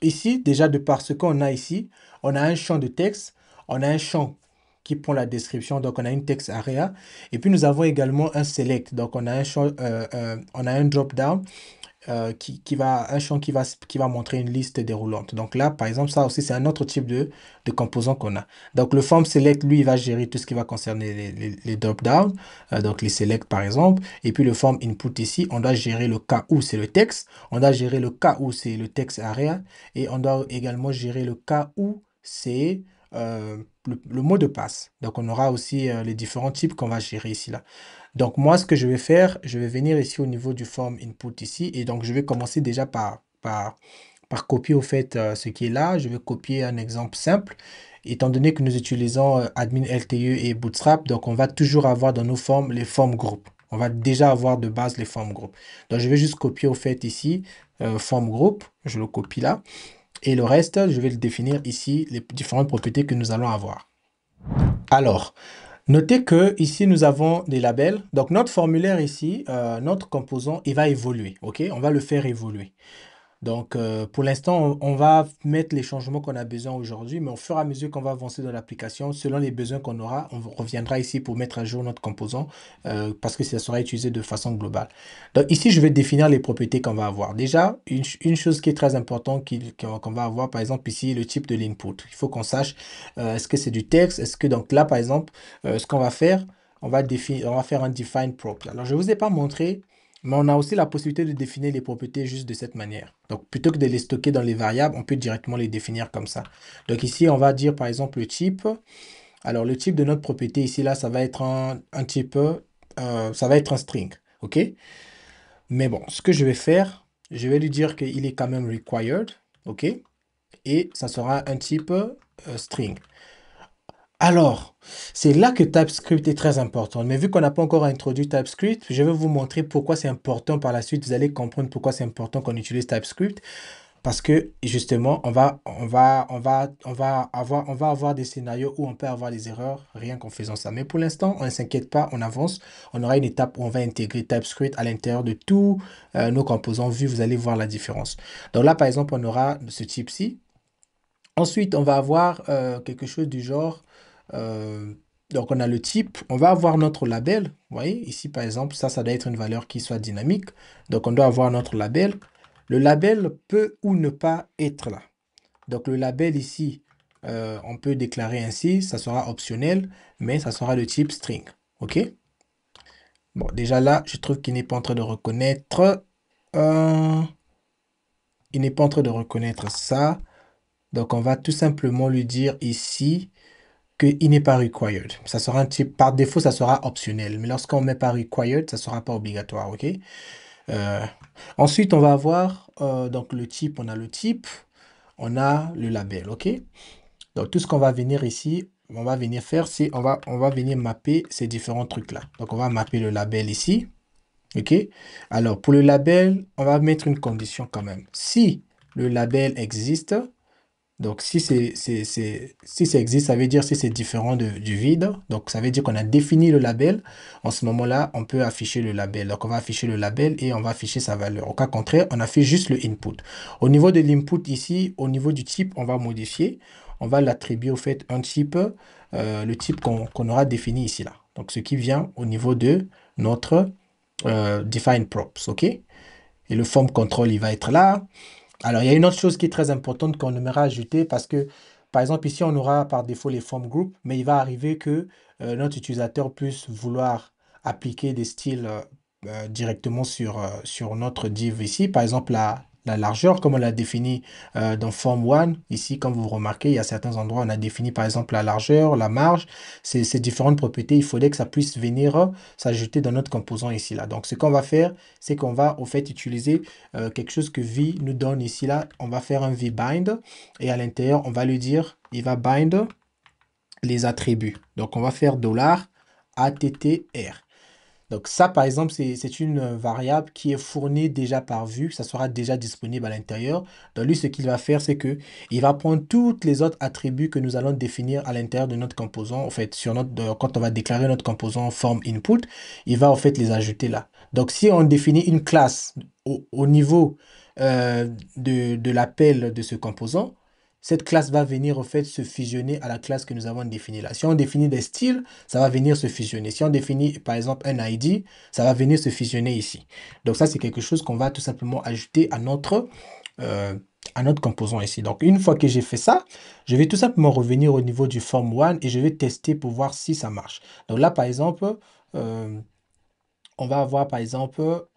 Ici, déjà de par ce qu'on a ici, on a un champ de texte, on a un champ qui prend la description, donc on a une text area. Et puis nous avons également un select, donc on a un champ, on a un drop down un champ qui va montrer une liste déroulante. Donc là, par exemple, ça aussi, c'est un autre type de composant qu'on a. Donc le form select, lui, il va gérer tout ce qui va concerner les drop-down, donc les select par exemple. Et puis le form input ici, on doit gérer le cas où c'est le texte, on doit gérer le cas où c'est le text area, et on doit également gérer le cas où c'est le mot de passe. Donc on aura aussi les différents types qu'on va gérer ici là. Donc, moi, ce que je vais faire, je vais venir ici au niveau du form input ici. Et donc, je vais commencer déjà par copier au fait ce qui est là. Je vais copier un exemple simple. Étant donné que nous utilisons admin LTE et Bootstrap, donc on va toujours avoir dans nos formes les formes groupes. On va déjà avoir de base les formes groupes. Donc, je vais juste copier au fait ici form group. Je le copie là. Et le reste, je vais le définir ici, les différentes propriétés que nous allons avoir. Alors, notez que ici nous avons des labels. Donc notre formulaire ici, notre composant, il va évoluer. OK? On va le faire évoluer. Donc pour l'instant, on va mettre les changements qu'on a besoin aujourd'hui, mais au fur et à mesure qu'on va avancer dans l'application, selon les besoins qu'on aura, on reviendra ici pour mettre à jour notre composant parce que ça sera utilisé de façon globale. Donc ici, je vais définir les propriétés qu'on va avoir. Déjà, une chose qui est très importante qu'on va avoir, par exemple ici, le type de l'input. Il faut qu'on sache est-ce que c'est du texte, est-ce que donc là, par exemple, ce qu'on va faire, on va faire un define prop. Alors, je ne vous ai pas montré, mais on a aussi la possibilité de définir les propriétés juste de cette manière. Donc, plutôt que de les stocker dans les variables, on peut directement les définir comme ça. Donc ici, on va dire par exemple le type. Alors, le type de notre propriété ici, là, ça va être un type, ça va être un string. OK? Mais bon, ce que je vais faire, je vais lui dire qu'il est quand même required. OK? Et ça sera un type string. Alors, c'est là que TypeScript est très important. Mais vu qu'on n'a pas encore introduit TypeScript, je vais vous montrer pourquoi c'est important par la suite. Vous allez comprendre pourquoi c'est important qu'on utilise TypeScript. Parce que justement, on va avoir des scénarios où on peut avoir des erreurs rien qu'en faisant ça. Mais pour l'instant, on ne s'inquiète pas, on avance. On aura une étape où on va intégrer TypeScript à l'intérieur de tous nos composants vus. Vous allez voir la différence. Donc là, par exemple, on aura ce type-ci. Ensuite, on va avoir quelque chose du genre, euh, donc on a le type, on va avoir notre label. Vous voyez, ici par exemple, ça doit être une valeur qui soit dynamique. Donc on doit avoir notre label. Le label peut ou ne pas être là. Donc le label ici, on peut déclarer ainsi, ça sera optionnel, mais ça sera de type string. OK? Bon, déjà là, je trouve qu'il n'est pas en train de reconnaître. Il n'est pas en train de reconnaître ça. Donc, on va tout simplement lui dire ici qu'il n'est pas required. Ça sera un type, par défaut, ça sera optionnel. Mais lorsqu'on met pas required, ça ne sera pas obligatoire. OK? Euh, Ensuite, on va avoir donc le type. On a le type. On a le label. OK? Donc, tout ce qu'on va venir ici, on va venir faire, c'est on va venir mapper ces différents trucs-là. Donc, on va mapper le label ici. OK? Alors, pour le label, on va mettre une condition quand même. Si le label existe, donc, si ça existe, ça veut dire si c'est différent du vide. Donc, ça veut dire qu'on a défini le label. En ce moment-là, on peut afficher le label. Donc, on va afficher le label et on va afficher sa valeur. Au cas contraire, on affiche juste le input. Au niveau de l'input ici, au niveau du type, on va modifier. On va l'attribuer au fait un type, le type qu'on aura défini ici là. Donc, ce qui vient au niveau de notre define props. OK? Et le form control, il va être là. Alors, il y a une autre chose qui est très importante qu'on aimerait ajouter parce que, par exemple, ici, on aura par défaut les form groups, mais il va arriver que notre utilisateur puisse vouloir appliquer des styles directement sur notre div ici. Par exemple, la largeur, comme on l'a défini dans Form 1. Ici, comme vous remarquez, il y a certains endroits où on a défini, par exemple, la largeur, la marge. Ces différentes propriétés, il faudrait que ça puisse venir s'ajouter dans notre composant ici, là. Donc, ce qu'on va faire, c'est qu'on va, au fait, utiliser quelque chose que V nous donne ici, là. On va faire un VBind et à l'intérieur, on va lui dire, il va bind les attributs. Donc, on va faire $attr. Donc ça, par exemple, c'est une variable qui est fournie déjà par Vue, ça sera déjà disponible à l'intérieur. Donc lui, ce qu'il va faire, c'est que il va prendre tous les autres attributs que nous allons définir à l'intérieur de notre composant. En fait, quand on va déclarer notre composant form input, il va en fait les ajouter là. Donc si on définit une classe au niveau de l'appel de ce composant, cette classe va venir, en fait, se fusionner à la classe que nous avons définie là. Si on définit des styles, ça va venir se fusionner. Si on définit, par exemple, un ID, ça va venir se fusionner ici. Donc ça, c'est quelque chose qu'on va tout simplement ajouter euh, à notre composant ici. Donc, une fois que j'ai fait ça, je vais tout simplement revenir au niveau du form1 et je vais tester pour voir si ça marche. Donc là, par exemple, euh, on va avoir, par exemple,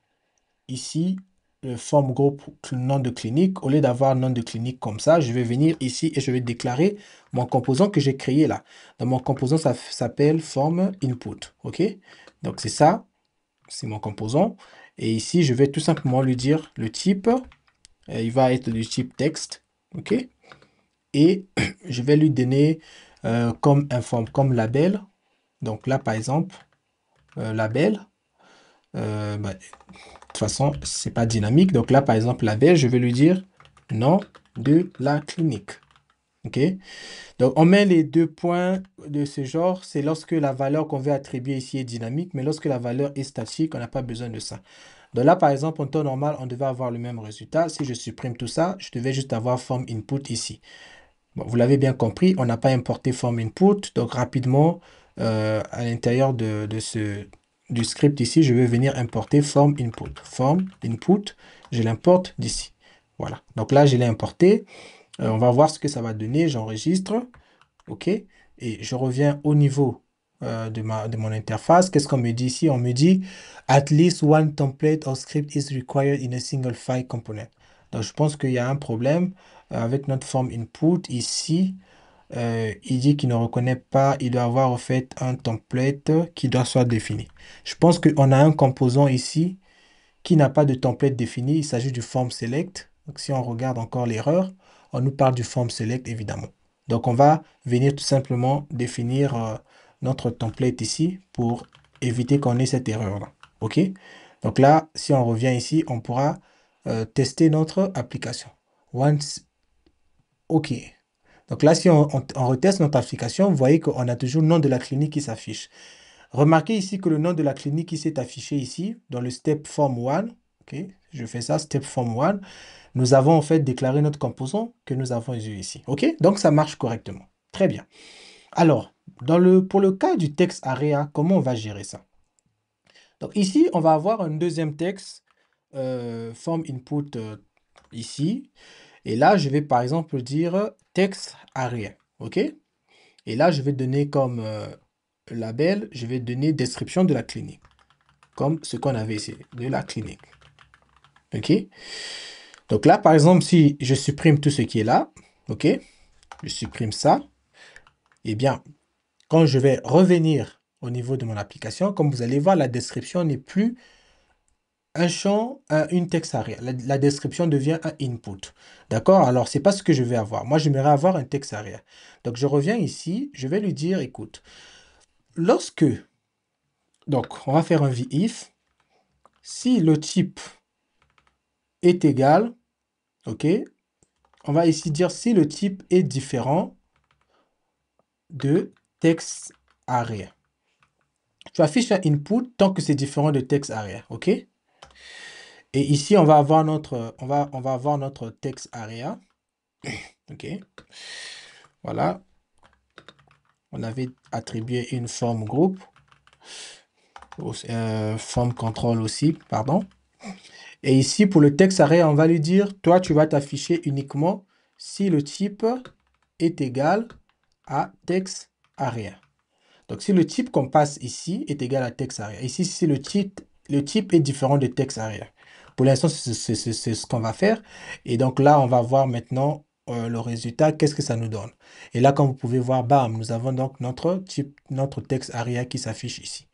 ici, le form group nom de clinique. Au lieu d'avoir nom de clinique comme ça, je vais venir ici et je vais déclarer mon composant que j'ai créé là. Dans mon composant, ça s'appelle form input. OK? Donc, c'est ça. C'est mon composant. Et ici, je vais tout simplement lui dire le type. Il va être du type texte. OK? Et je vais lui donner comme label. Donc là, par exemple, label. De toute façon, c'est pas dynamique. Donc là, par exemple, label, je vais lui dire nom de la clinique. OK? Donc, on met les deux points de ce genre. C'est lorsque la valeur qu'on veut attribuer ici est dynamique, mais lorsque la valeur est statique, on n'a pas besoin de ça. Donc là, par exemple, en temps normal, on devait avoir le même résultat. Si je supprime tout ça, je devais juste avoir form input ici. Bon, vous l'avez bien compris, on n'a pas importé form input. Donc, rapidement, à l'intérieur du script ici, je vais venir importer form input. Form input, je l'importe d'ici. Voilà. Donc là, je l'ai importé. On va voir ce que ça va donner. J'enregistre. OK. Et je reviens au niveau de mon interface. Qu'est-ce qu'on me dit ici? On me dit at least one template or script is required in a single file component. Donc, je pense qu'il y a un problème avec notre form input ici. Il dit qu'il ne reconnaît pas. Il doit avoir en fait un template qui doit soit défini. Je pense qu'on a un composant ici qui n'a pas de template défini. Il s'agit du form select. Donc, si on regarde encore l'erreur, on nous parle du form select, évidemment. Donc, on va venir tout simplement définir notre template ici pour éviter qu'on ait cette erreur-là. OK? Donc là, si on revient ici, on pourra tester notre application. Once, OK. Donc là, si on reteste notre application, vous voyez qu'on a toujours le nom de la clinique qui s'affiche. Remarquez ici que le nom de la clinique qui s'est affiché ici, dans le step form 1, ok, je fais ça, step form 1, nous avons en fait déclaré notre composant que nous avons eu ici. Ok, donc ça marche correctement. Très bien. Alors, pour le cas du texte area, comment on va gérer ça? Donc ici, on va avoir un deuxième texte, form input ici. Et là, je vais par exemple dire texte area. Ok? Et là, je vais donner comme label, je vais donner description de la clinique. Comme ce qu'on avait ici, de la clinique. OK? Donc là, par exemple, si je supprime tout ce qui est là, OK? Je supprime ça. Eh bien, quand je vais revenir au niveau de mon application, comme vous allez voir, la description n'est plus un champ, une texte area. La description devient un input. D'accord? Alors, c'est pas ce que je vais avoir. Moi, j'aimerais avoir un texte area. Donc, je reviens ici. Je vais lui dire, écoute, lorsque... Donc, on va faire un if. Si le type est égal, OK? On va ici dire si le type est différent de text area. Tu affiches un input tant que c'est différent de text area, OK? Et ici, on va avoir notre text area. OK? Voilà. On avait attribué une forme groupe. Forme control aussi, pardon. Et ici, pour le text area, on va lui dire, toi, tu vas t'afficher uniquement si le type est égal à text area. Donc, si le type qu'on passe ici est égal à text area. Ici, si le type est différent de text area. Pour l'instant, c'est ce qu'on va faire. Et donc là, on va voir maintenant le résultat. Qu'est-ce que ça nous donne? Et là, comme vous pouvez voir, bam, nous avons donc notre type, notre text area qui s'affiche ici.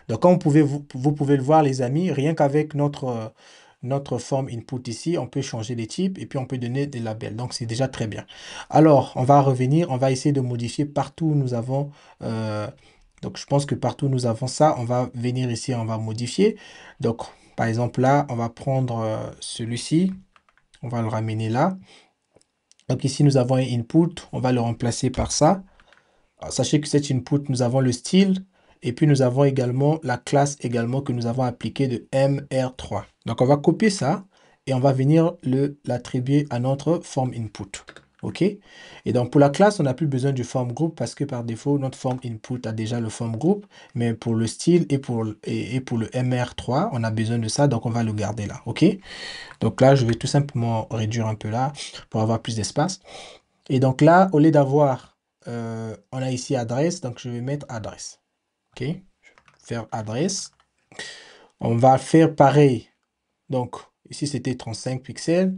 Donc, comme vous pouvez le voir, les amis, rien qu'avec notre forme input ici, on peut changer les types et puis on peut donner des labels. Donc, c'est déjà très bien. Alors, on va revenir, on va essayer de modifier partout où nous avons... donc, je pense que partout où nous avons ça, on va venir ici, on va modifier. Donc, par exemple, là, on va prendre celui-ci. On va le ramener là. Donc, ici, nous avons un input. On va le remplacer par ça. Alors, sachez que cet input, nous avons le style. Et puis, nous avons également la classe également que nous avons appliquée de MR3. Donc, on va copier ça et on va venir l'attribuer à notre form input. OK? Et donc, pour la classe, on n'a plus besoin du form group parce que par défaut, notre form input a déjà le form group. Mais pour le style et pour le MR3, on a besoin de ça. Donc, on va le garder là. OK? Donc là, je vais tout simplement réduire un peu là pour avoir plus d'espace. Et donc là, au lieu d'avoir, on a ici adresse. Donc, je vais mettre adresse. OK? Je vais faire adresse. On va faire pareil. Donc, ici, c'était 35 pixels.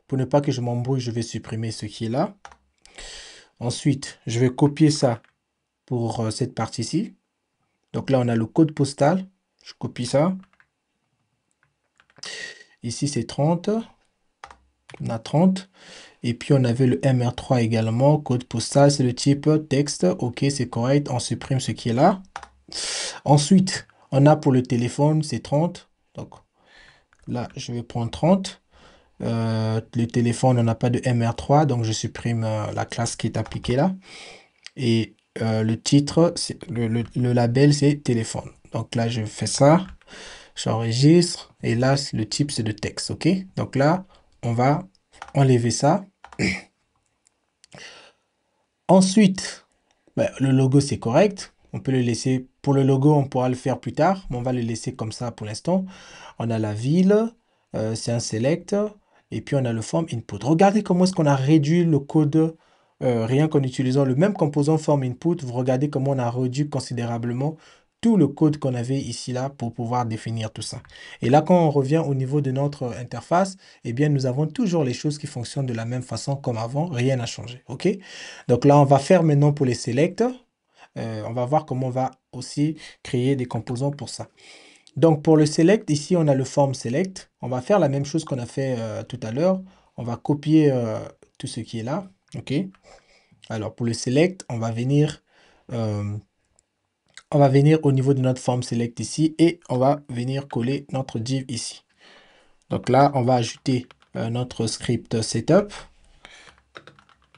Pour ne pas que je m'embrouille, je vais supprimer ce qui est là. Ensuite, je vais copier ça pour cette partie-ci. Donc là, on a le code postal. Je copie ça. Ici, c'est 30. On a 30. Et puis, on avait le MR3 également. Code postal, c'est le type texte. OK, c'est correct. On supprime ce qui est là. Ensuite, on a pour le téléphone, c'est 30. Donc là, je vais prendre 30. Le téléphone, on n'a pas de MR3. Donc, je supprime la classe qui est appliquée là. Et le titre, le label, c'est téléphone. Donc là, je fais ça. J'enregistre. Et là, le type, c'est de texte. OK? Donc là, on va enlever ça. Ensuite, ben, le logo, c'est correct. On peut le laisser. Pour le logo, on pourra le faire plus tard. Mais on va le laisser comme ça pour l'instant. On a la ville. C'est un select. Et puis, on a le form input. Regardez comment est-ce qu'on a réduit le code rien qu'en utilisant le même composant form input. Vous regardez comment on a réduit considérablement tout le code qu'on avait ici là pour pouvoir définir tout ça. Et là, quand on revient au niveau de notre interface, eh bien, nous avons toujours les choses qui fonctionnent de la même façon comme avant. Rien n'a changé. OK? Donc là, on va faire maintenant pour les select. On va voir comment on va aussi créer des composants pour ça. Donc pour le select, ici, on a le form select. On va faire la même chose qu'on a fait tout à l'heure. On va copier tout ce qui est là. OK? Alors pour le select, euh, on va venir au niveau de notre form select ici et on va venir coller notre div ici. Donc là, on va ajouter notre script setup.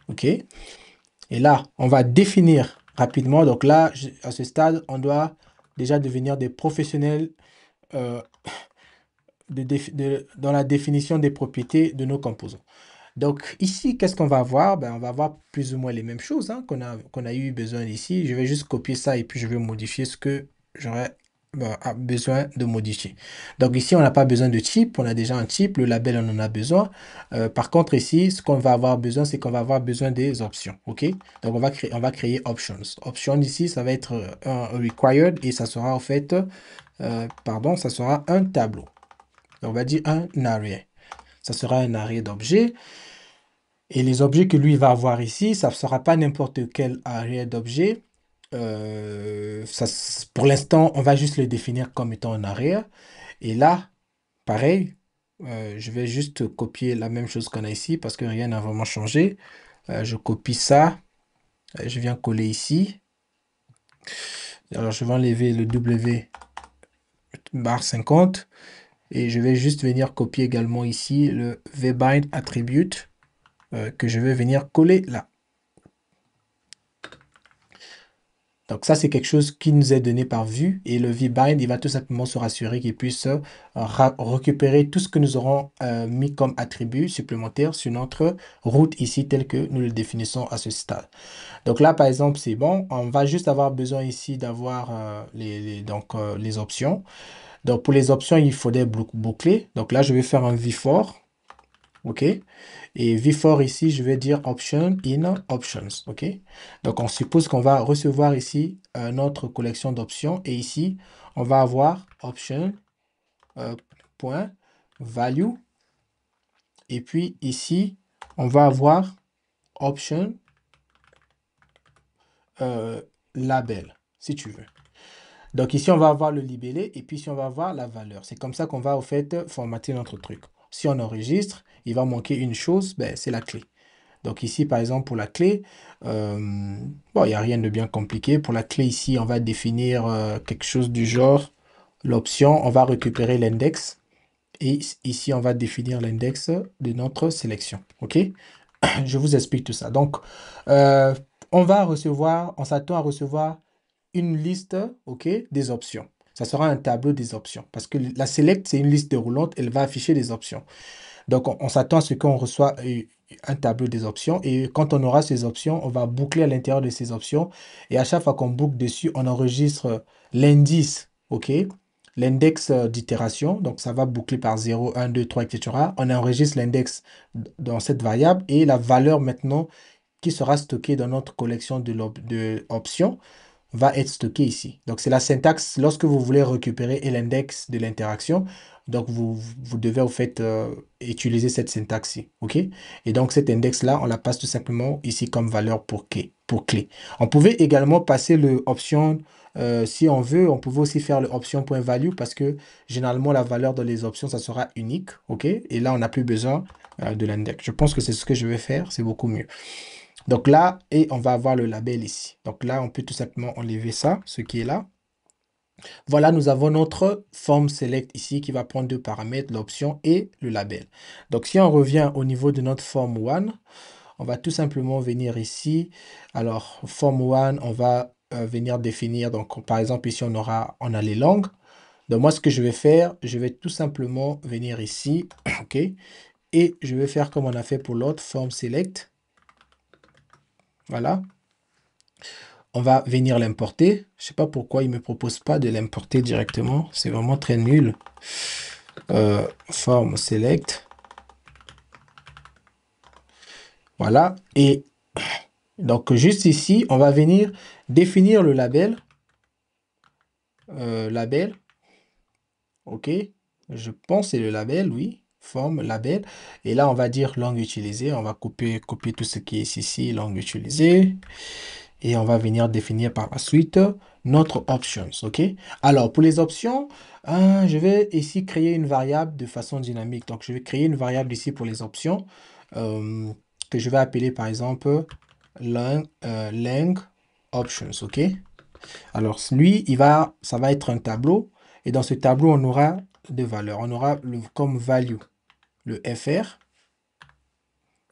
OK? Et là, on va définir rapidement. Donc là, à ce stade, on doit déjà devenir des professionnels euh, dans la définition des propriétés de nos composants. Donc ici, qu'est-ce qu'on va avoir? Ben, on va avoir plus ou moins les mêmes choses qu'on a eu besoin ici. Je vais juste copier ça et puis je vais modifier ce que j'aurais besoin de modifier. Donc ici, on n'a pas besoin de type. On a déjà un type. Le label, on en a besoin. Par contre, ici, ce qu'on va avoir besoin, c'est qu'on va avoir besoin des options. OK? Donc on va créer options. Options ici, ça va être un required et ça sera en fait, ça sera un tableau. On va dire un array. Ça sera un array d'objets. Et les objets que lui va avoir ici, ça ne sera pas n'importe quel array d'objets. Pour l'instant, on va juste le définir comme étant un array. Et là, pareil, je vais juste copier la même chose qu'on a ici parce que rien n'a vraiment changé. Je copie ça. Je viens coller ici. Alors, je vais enlever le W bar 50. Et je vais juste venir copier également ici le vbind attribute que je vais venir coller là. Donc ça, c'est quelque chose qui nous est donné par vue et le vbind, il va tout simplement se rassurer qu'il puisse récupérer tout ce que nous aurons mis comme attribut supplémentaire sur notre route ici, tel que nous le définissons à ce stade. Donc là, par exemple, c'est bon. On va juste avoir besoin ici d'avoir les options. Donc pour les options, il faut des boucler. Donc là, je vais faire un v-for. OK? Et v-for ici, je vais dire option in options. OK? Donc, on suppose qu'on va recevoir ici notre collection d'options. Et ici, on va avoir option point value. Et puis ici, on va avoir option label, si tu veux. Donc ici, on va avoir le libellé et puis ici, on va avoir la valeur. C'est comme ça qu'on va, au fait, formater notre truc. Si on enregistre, il va manquer une chose, ben, c'est la clé. Donc ici, par exemple, pour la clé, bon, il n'y a rien de bien compliqué. Pour la clé ici, on va définir quelque chose du genre l'option. On va récupérer l'index. Et ici, on va définir l'index de notre sélection. OK? Je vous explique tout ça. Donc, euh, on s'attend à recevoir une liste, OK, des options. Ça sera un tableau des options. Parce que la select, c'est une liste déroulante. Elle va afficher des options. Donc, on s'attend à ce qu'on reçoit un tableau des options. Et quand on aura ces options, on va boucler à l'intérieur de ces options. Et à chaque fois qu'on boucle dessus, on enregistre l'indice, OK? L'index d'itération. Donc, ça va boucler par 0, 1, 2, 3, etc. On enregistre l'index dans cette variable et la valeur maintenant qui sera stockée dans notre collection de options va être stocké ici. Donc, c'est la syntaxe lorsque vous voulez récupérer l'index de l'interaction. Donc, vous devez au fait utiliser cette syntaxe-ci. OK? Et donc, cet index-là, on la passe tout simplement ici comme valeur pour clé. On pouvait également passer le option, si on veut, on pouvait aussi faire le option.value parce que généralement, la valeur dans les options, ça sera unique. OK? Et là, on n'a plus besoin de l'index. Je pense que c'est ce que je vais faire. C'est beaucoup mieux. Donc là, et on va avoir le label ici. Donc là, on peut tout simplement enlever ça, ce qui est là. Voilà, nous avons notre form select ici qui va prendre deux paramètres, l'option et le label. Donc si on revient au niveau de notre form 1, on va tout simplement venir ici. Alors, form 1, on va venir définir. Donc, par exemple, ici, on a les langues. Donc moi, ce que je vais faire, je vais tout simplement venir ici, OK? Et je vais faire comme on a fait pour l'autre, form select. Voilà. On va venir l'importer. Je ne sais pas pourquoi il ne me propose pas de l'importer directement. C'est vraiment très nul. Form select. Voilà. Et donc, juste ici, on va venir définir le label. Label. OK. Je pense que c'est le label, oui. Forme, label. Et là, on va dire langue utilisée. On va copier tout ce qui est ici, langue utilisée. Et on va venir définir par la suite notre options, OK? Alors, pour les options, je vais ici créer une variable de façon dynamique. Donc, je vais créer une variable ici pour les options que je vais appeler, par exemple, lang options, OK? Alors, lui, ça va être un tableau. Et dans ce tableau, on aura deux valeurs. On aura comme value le fr,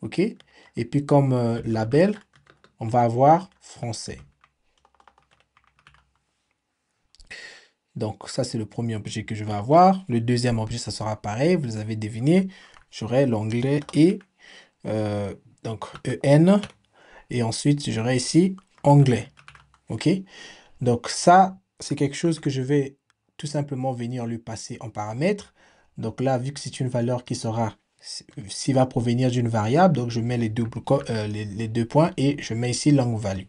OK? Et puis comme label, on va avoir français. Donc, ça, c'est le premier objet que je vais avoir. Le deuxième objet, ça sera pareil. Vous avez deviné. J'aurai l'onglet et donc EN. Et ensuite, j'aurai ici onglet. OK? Donc, ça, c'est quelque chose que je vais tout simplement venir lui passer en paramètre. Donc là, vu que c'est une valeur qui sera, s'il va provenir d'une variable, donc je mets les deux points et je mets ici long value.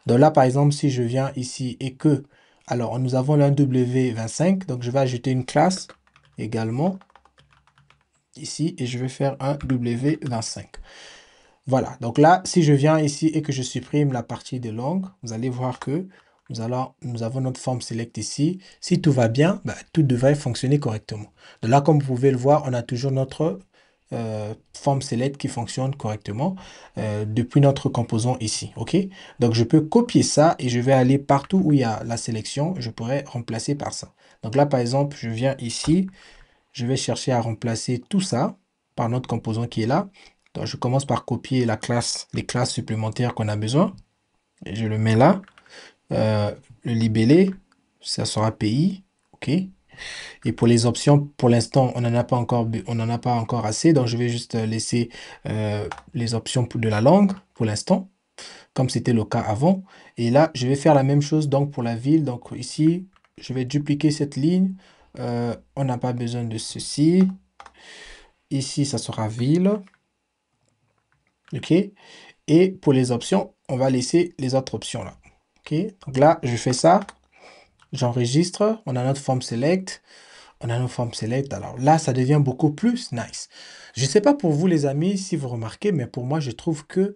Donc là, par exemple, si je viens ici et que, alors nous avons un W25, donc je vais ajouter une classe également ici et je vais faire un W25. Voilà, donc là, si je viens ici et que je supprime la partie des langues, vous allez voir que nous avons notre forme select ici. Si tout va bien, tout devrait fonctionner correctement. Donc là, comme vous pouvez le voir, on a toujours notre forme select qui fonctionne correctement depuis notre composant ici. OK? Donc, je peux copier ça et je vais aller partout où il y a la sélection. Je pourrais remplacer par ça. Donc là, par exemple, je viens ici. Je vais chercher à remplacer tout ça par notre composant qui est là. Donc, je commence par copier les classes supplémentaires qu'on a besoin. Et je le mets là. Le libellé, ça sera pays. OK. Et pour les options, pour l'instant, on n'en a pas encore assez. Donc, je vais juste laisser les options de la langue pour l'instant, comme c'était le cas avant. Et là, je vais faire la même chose donc pour la ville. Donc ici, je vais dupliquer cette ligne. On n'a pas besoin de ceci. Ici, ça sera ville. OK. Et pour les options, on va laisser les autres options là. OK. Donc là, je fais ça. J'enregistre. On a notre form select. On a notre form select. Alors là, ça devient beaucoup plus nice. Je ne sais pas pour vous, les amis, si vous remarquez, mais pour moi, je trouve que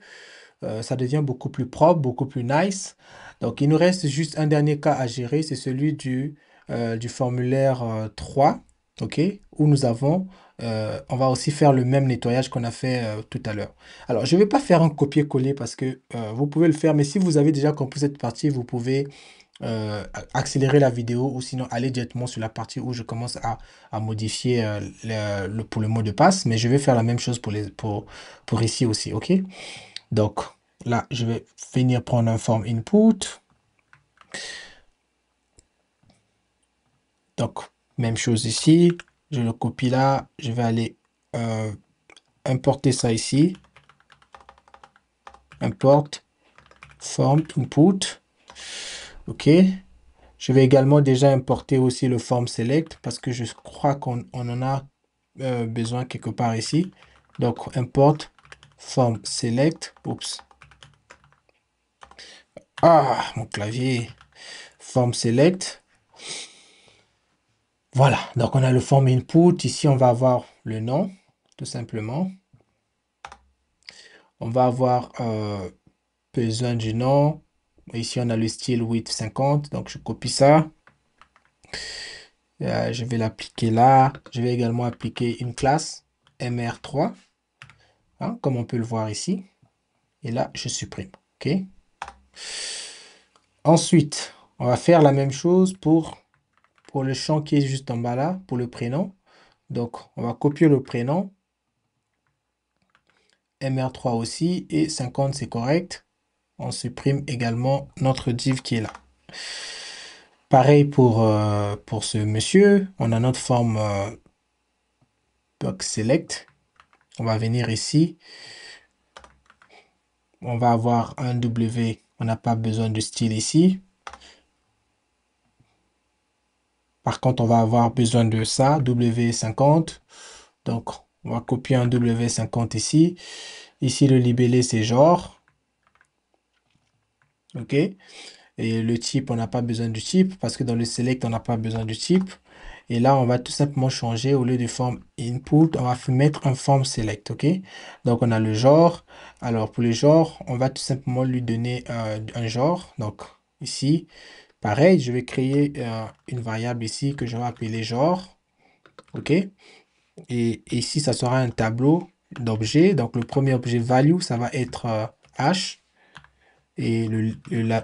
ça devient beaucoup plus propre, beaucoup plus nice. Donc, il nous reste juste un dernier cas à gérer, c'est celui du formulaire 3, OK, où on va aussi faire le même nettoyage qu'on a fait tout à l'heure. Alors, je ne vais pas faire un copier-coller parce que vous pouvez le faire, mais si vous avez déjà compris cette partie, vous pouvez accélérer la vidéo ou sinon aller directement sur la partie où je commence à modifier pour le mot de passe, mais je vais faire la même chose pour ici aussi, OK? Donc là, je vais venir prendre un form input. Donc, même chose ici. Je le copie là. Je vais aller importer ça ici. import form input. OK. Je vais également déjà importer aussi le form select parce que je crois qu'on en a besoin quelque part ici. Donc, import form select. Oups. Ah, mon clavier. Form select. Voilà. Donc, on a le form input. Ici, on va avoir le nom, tout simplement. On va avoir besoin du nom. Ici, on a le style width 50. Donc, je copie ça. Je vais l'appliquer là. Je vais également appliquer une classe mr3, hein, comme on peut le voir ici. Et là, je supprime. OK. Ensuite, on va faire la même chose pour le champ qui est juste en bas là, pour le prénom. Donc, on va copier le prénom. mr3 aussi. Et 50, c'est correct. On supprime également notre div qui est là. Pareil pour ce monsieur. On a notre forme box select. On va venir ici. On va avoir un W. On n'a pas besoin de style ici. Par contre, on va avoir besoin de ça, W50. Donc, on va copier un W50 ici. Ici, le libellé, c'est genre. OK. Et le type, on n'a pas besoin du type parce que dans le select, on n'a pas besoin du type. Et là, on va tout simplement changer. Au lieu de form input, on va mettre un form select. OK. Donc, on a le genre. Alors, pour le genre, on va tout simplement lui donner un genre. Donc, ici, pareil, je vais créer une variable ici que je vais appeler genre. OK. Et ici, ça sera un tableau d'objets. Donc, le premier objet value, ça va être H. Et le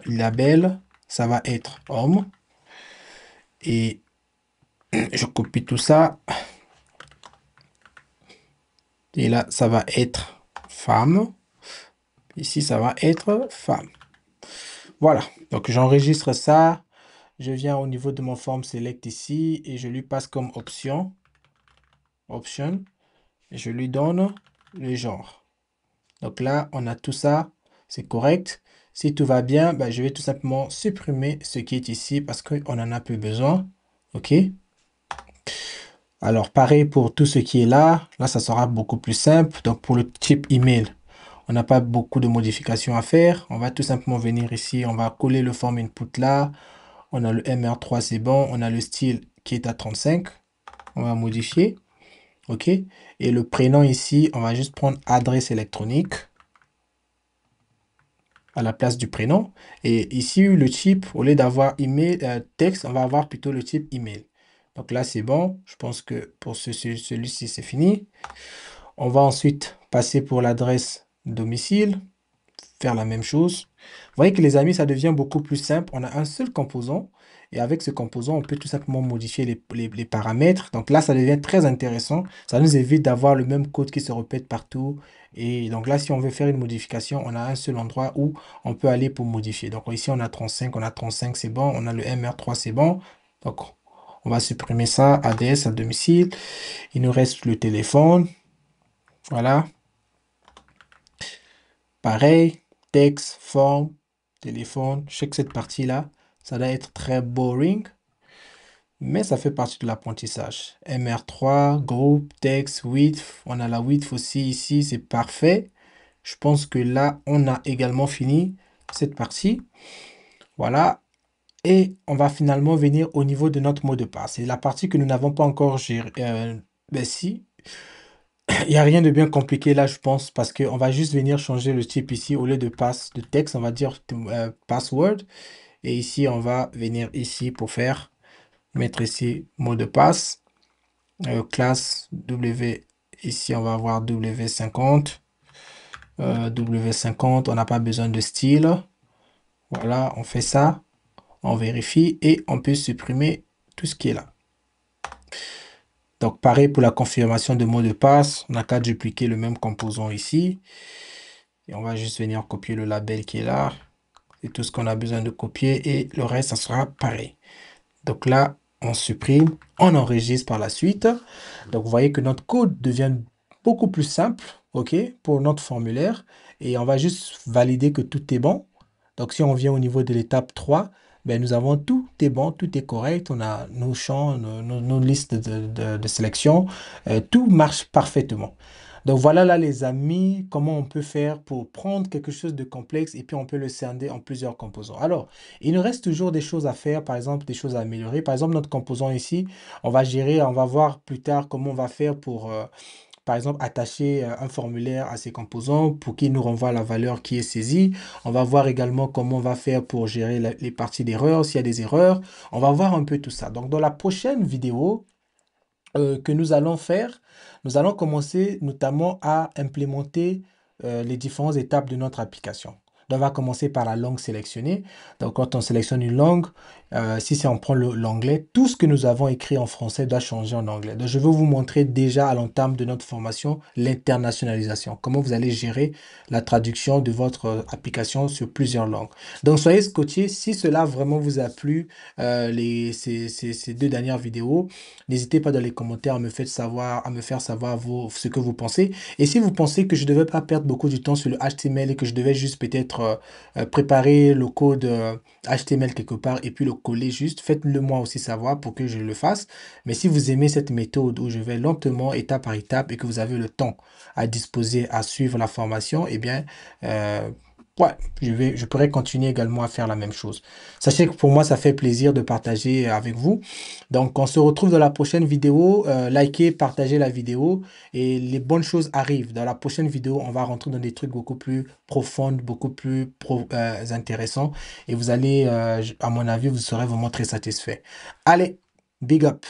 label, ça va être homme. Et je copie tout ça. Et là, ça va être femme. Ici, ça va être femme. Voilà. Donc, j'enregistre ça. Je viens au niveau de mon form select ici et je lui passe comme option. Et je lui donne le genre. Donc là, on a tout ça. C'est correct. Si tout va bien, ben, je vais tout simplement supprimer ce qui est ici parce qu'on n'en a plus besoin. OK. Alors, pareil pour tout ce qui est là. Là, ça sera beaucoup plus simple. Donc, pour le type email, on n'a pas beaucoup de modifications à faire. On va tout simplement venir ici. On va coller le form input là. On a le MR3, c'est bon. On a le style qui est à 35. On va modifier. OK. Et le prénom ici, on va juste prendre adresse électronique à la place du prénom. Et ici, le type, au lieu d'avoir email, texte, on va avoir plutôt le type email. Donc là, c'est bon. Je pense que pour celui-ci, c'est fini. On va ensuite passer pour l'adresse domicile, faire la même chose. Vous voyez que les amis, ça devient beaucoup plus simple. On a un seul composant et avec ce composant, on peut tout simplement modifier les paramètres. Donc là, ça devient très intéressant. Ça nous évite d'avoir le même code qui se répète partout. Et donc là, si on veut faire une modification, on a un seul endroit où on peut aller pour modifier. Donc ici, on a 35, c'est bon. On a le MR3, c'est bon. Donc, on va supprimer ça, ADS à domicile. Il nous reste le téléphone. Voilà. Pareil, texte, forme, téléphone. Je sais que cette partie-là, ça doit être très boring, mais ça fait partie de l'apprentissage. MR3, groupe, texte, width. On a la width aussi ici, c'est parfait. Je pense que là, on a également fini cette partie. Voilà. Et on va finalement venir au niveau de notre mot de passe. C'est la partie que nous n'avons pas encore gérée. Ben si, il n'y a rien de bien compliqué là, je pense, parce qu'on va juste venir changer le type ici. Au lieu de passe de texte, on va dire password. Et ici, on va venir ici pour faire, mettre ici mot de passe. Classe W, ici, on va avoir W50. W50, on n'a pas besoin de style. Voilà, on fait ça. On vérifie et on peut supprimer tout ce qui est là. Donc, pareil pour la confirmation de mot de passe. On n'a qu'à dupliquer le même composant ici. Et on va juste venir copier le label qui est là. C'est tout ce qu'on a besoin de copier. Et le reste, ça sera pareil. Donc là, on supprime. On enregistre par la suite. Donc, vous voyez que notre code devient beaucoup plus simple, OK, pour notre formulaire. Et on va juste valider que tout est bon. Donc, si on vient au niveau de l'étape 3, ben, nous avons tout est bon, tout est correct. On a nos champs, nos listes de sélection. Tout marche parfaitement. Donc, voilà là, les amis, comment on peut faire pour prendre quelque chose de complexe et puis on peut le scinder en plusieurs composants. Alors, il nous reste toujours des choses à faire, par exemple, des choses à améliorer. Par exemple, notre composant ici, on va gérer, on va voir plus tard comment on va faire pour, par exemple, attacher un formulaire à ces composants pour qu'il nous renvoie la valeur qui est saisie. On va voir également comment on va faire pour gérer les parties d'erreur, s'il y a des erreurs. On va voir un peu tout ça. Donc, dans la prochaine vidéo que nous allons faire, nous allons commencer notamment à implémenter les différentes étapes de notre application. Donc, on va commencer par la langue sélectionnée. Donc, quand on sélectionne une langue, si c'est on prend l'anglais, tout ce que nous avons écrit en français doit changer en anglais. Donc, je vais vous montrer déjà à l'entame de notre formation l'internationalisation. Comment vous allez gérer la traduction de votre application sur plusieurs langues. Donc, soyez scotchés. Si cela vraiment vous a plu, ces deux dernières vidéos, n'hésitez pas dans les commentaires à me faire savoir ce que vous pensez. Et si vous pensez que je ne devais pas perdre beaucoup de temps sur le HTML et que je devais juste peut-être préparer le code HTML quelque part et puis le coller juste, faites-le moi aussi savoir pour que je le fasse. Mais si vous aimez cette méthode où je vais lentement, étape par étape et que vous avez le temps à disposer à suivre la formation, eh bien, ouais, je pourrais continuer également à faire la même chose. Sachez que pour moi, ça fait plaisir de partager avec vous. Donc, on se retrouve dans la prochaine vidéo. Likez, partagez la vidéo et les bonnes choses arrivent. Dans la prochaine vidéo, on va rentrer dans des trucs beaucoup plus profonds, beaucoup plus intéressants. Et vous allez, à mon avis, vous serez vraiment très satisfait. Allez, big up!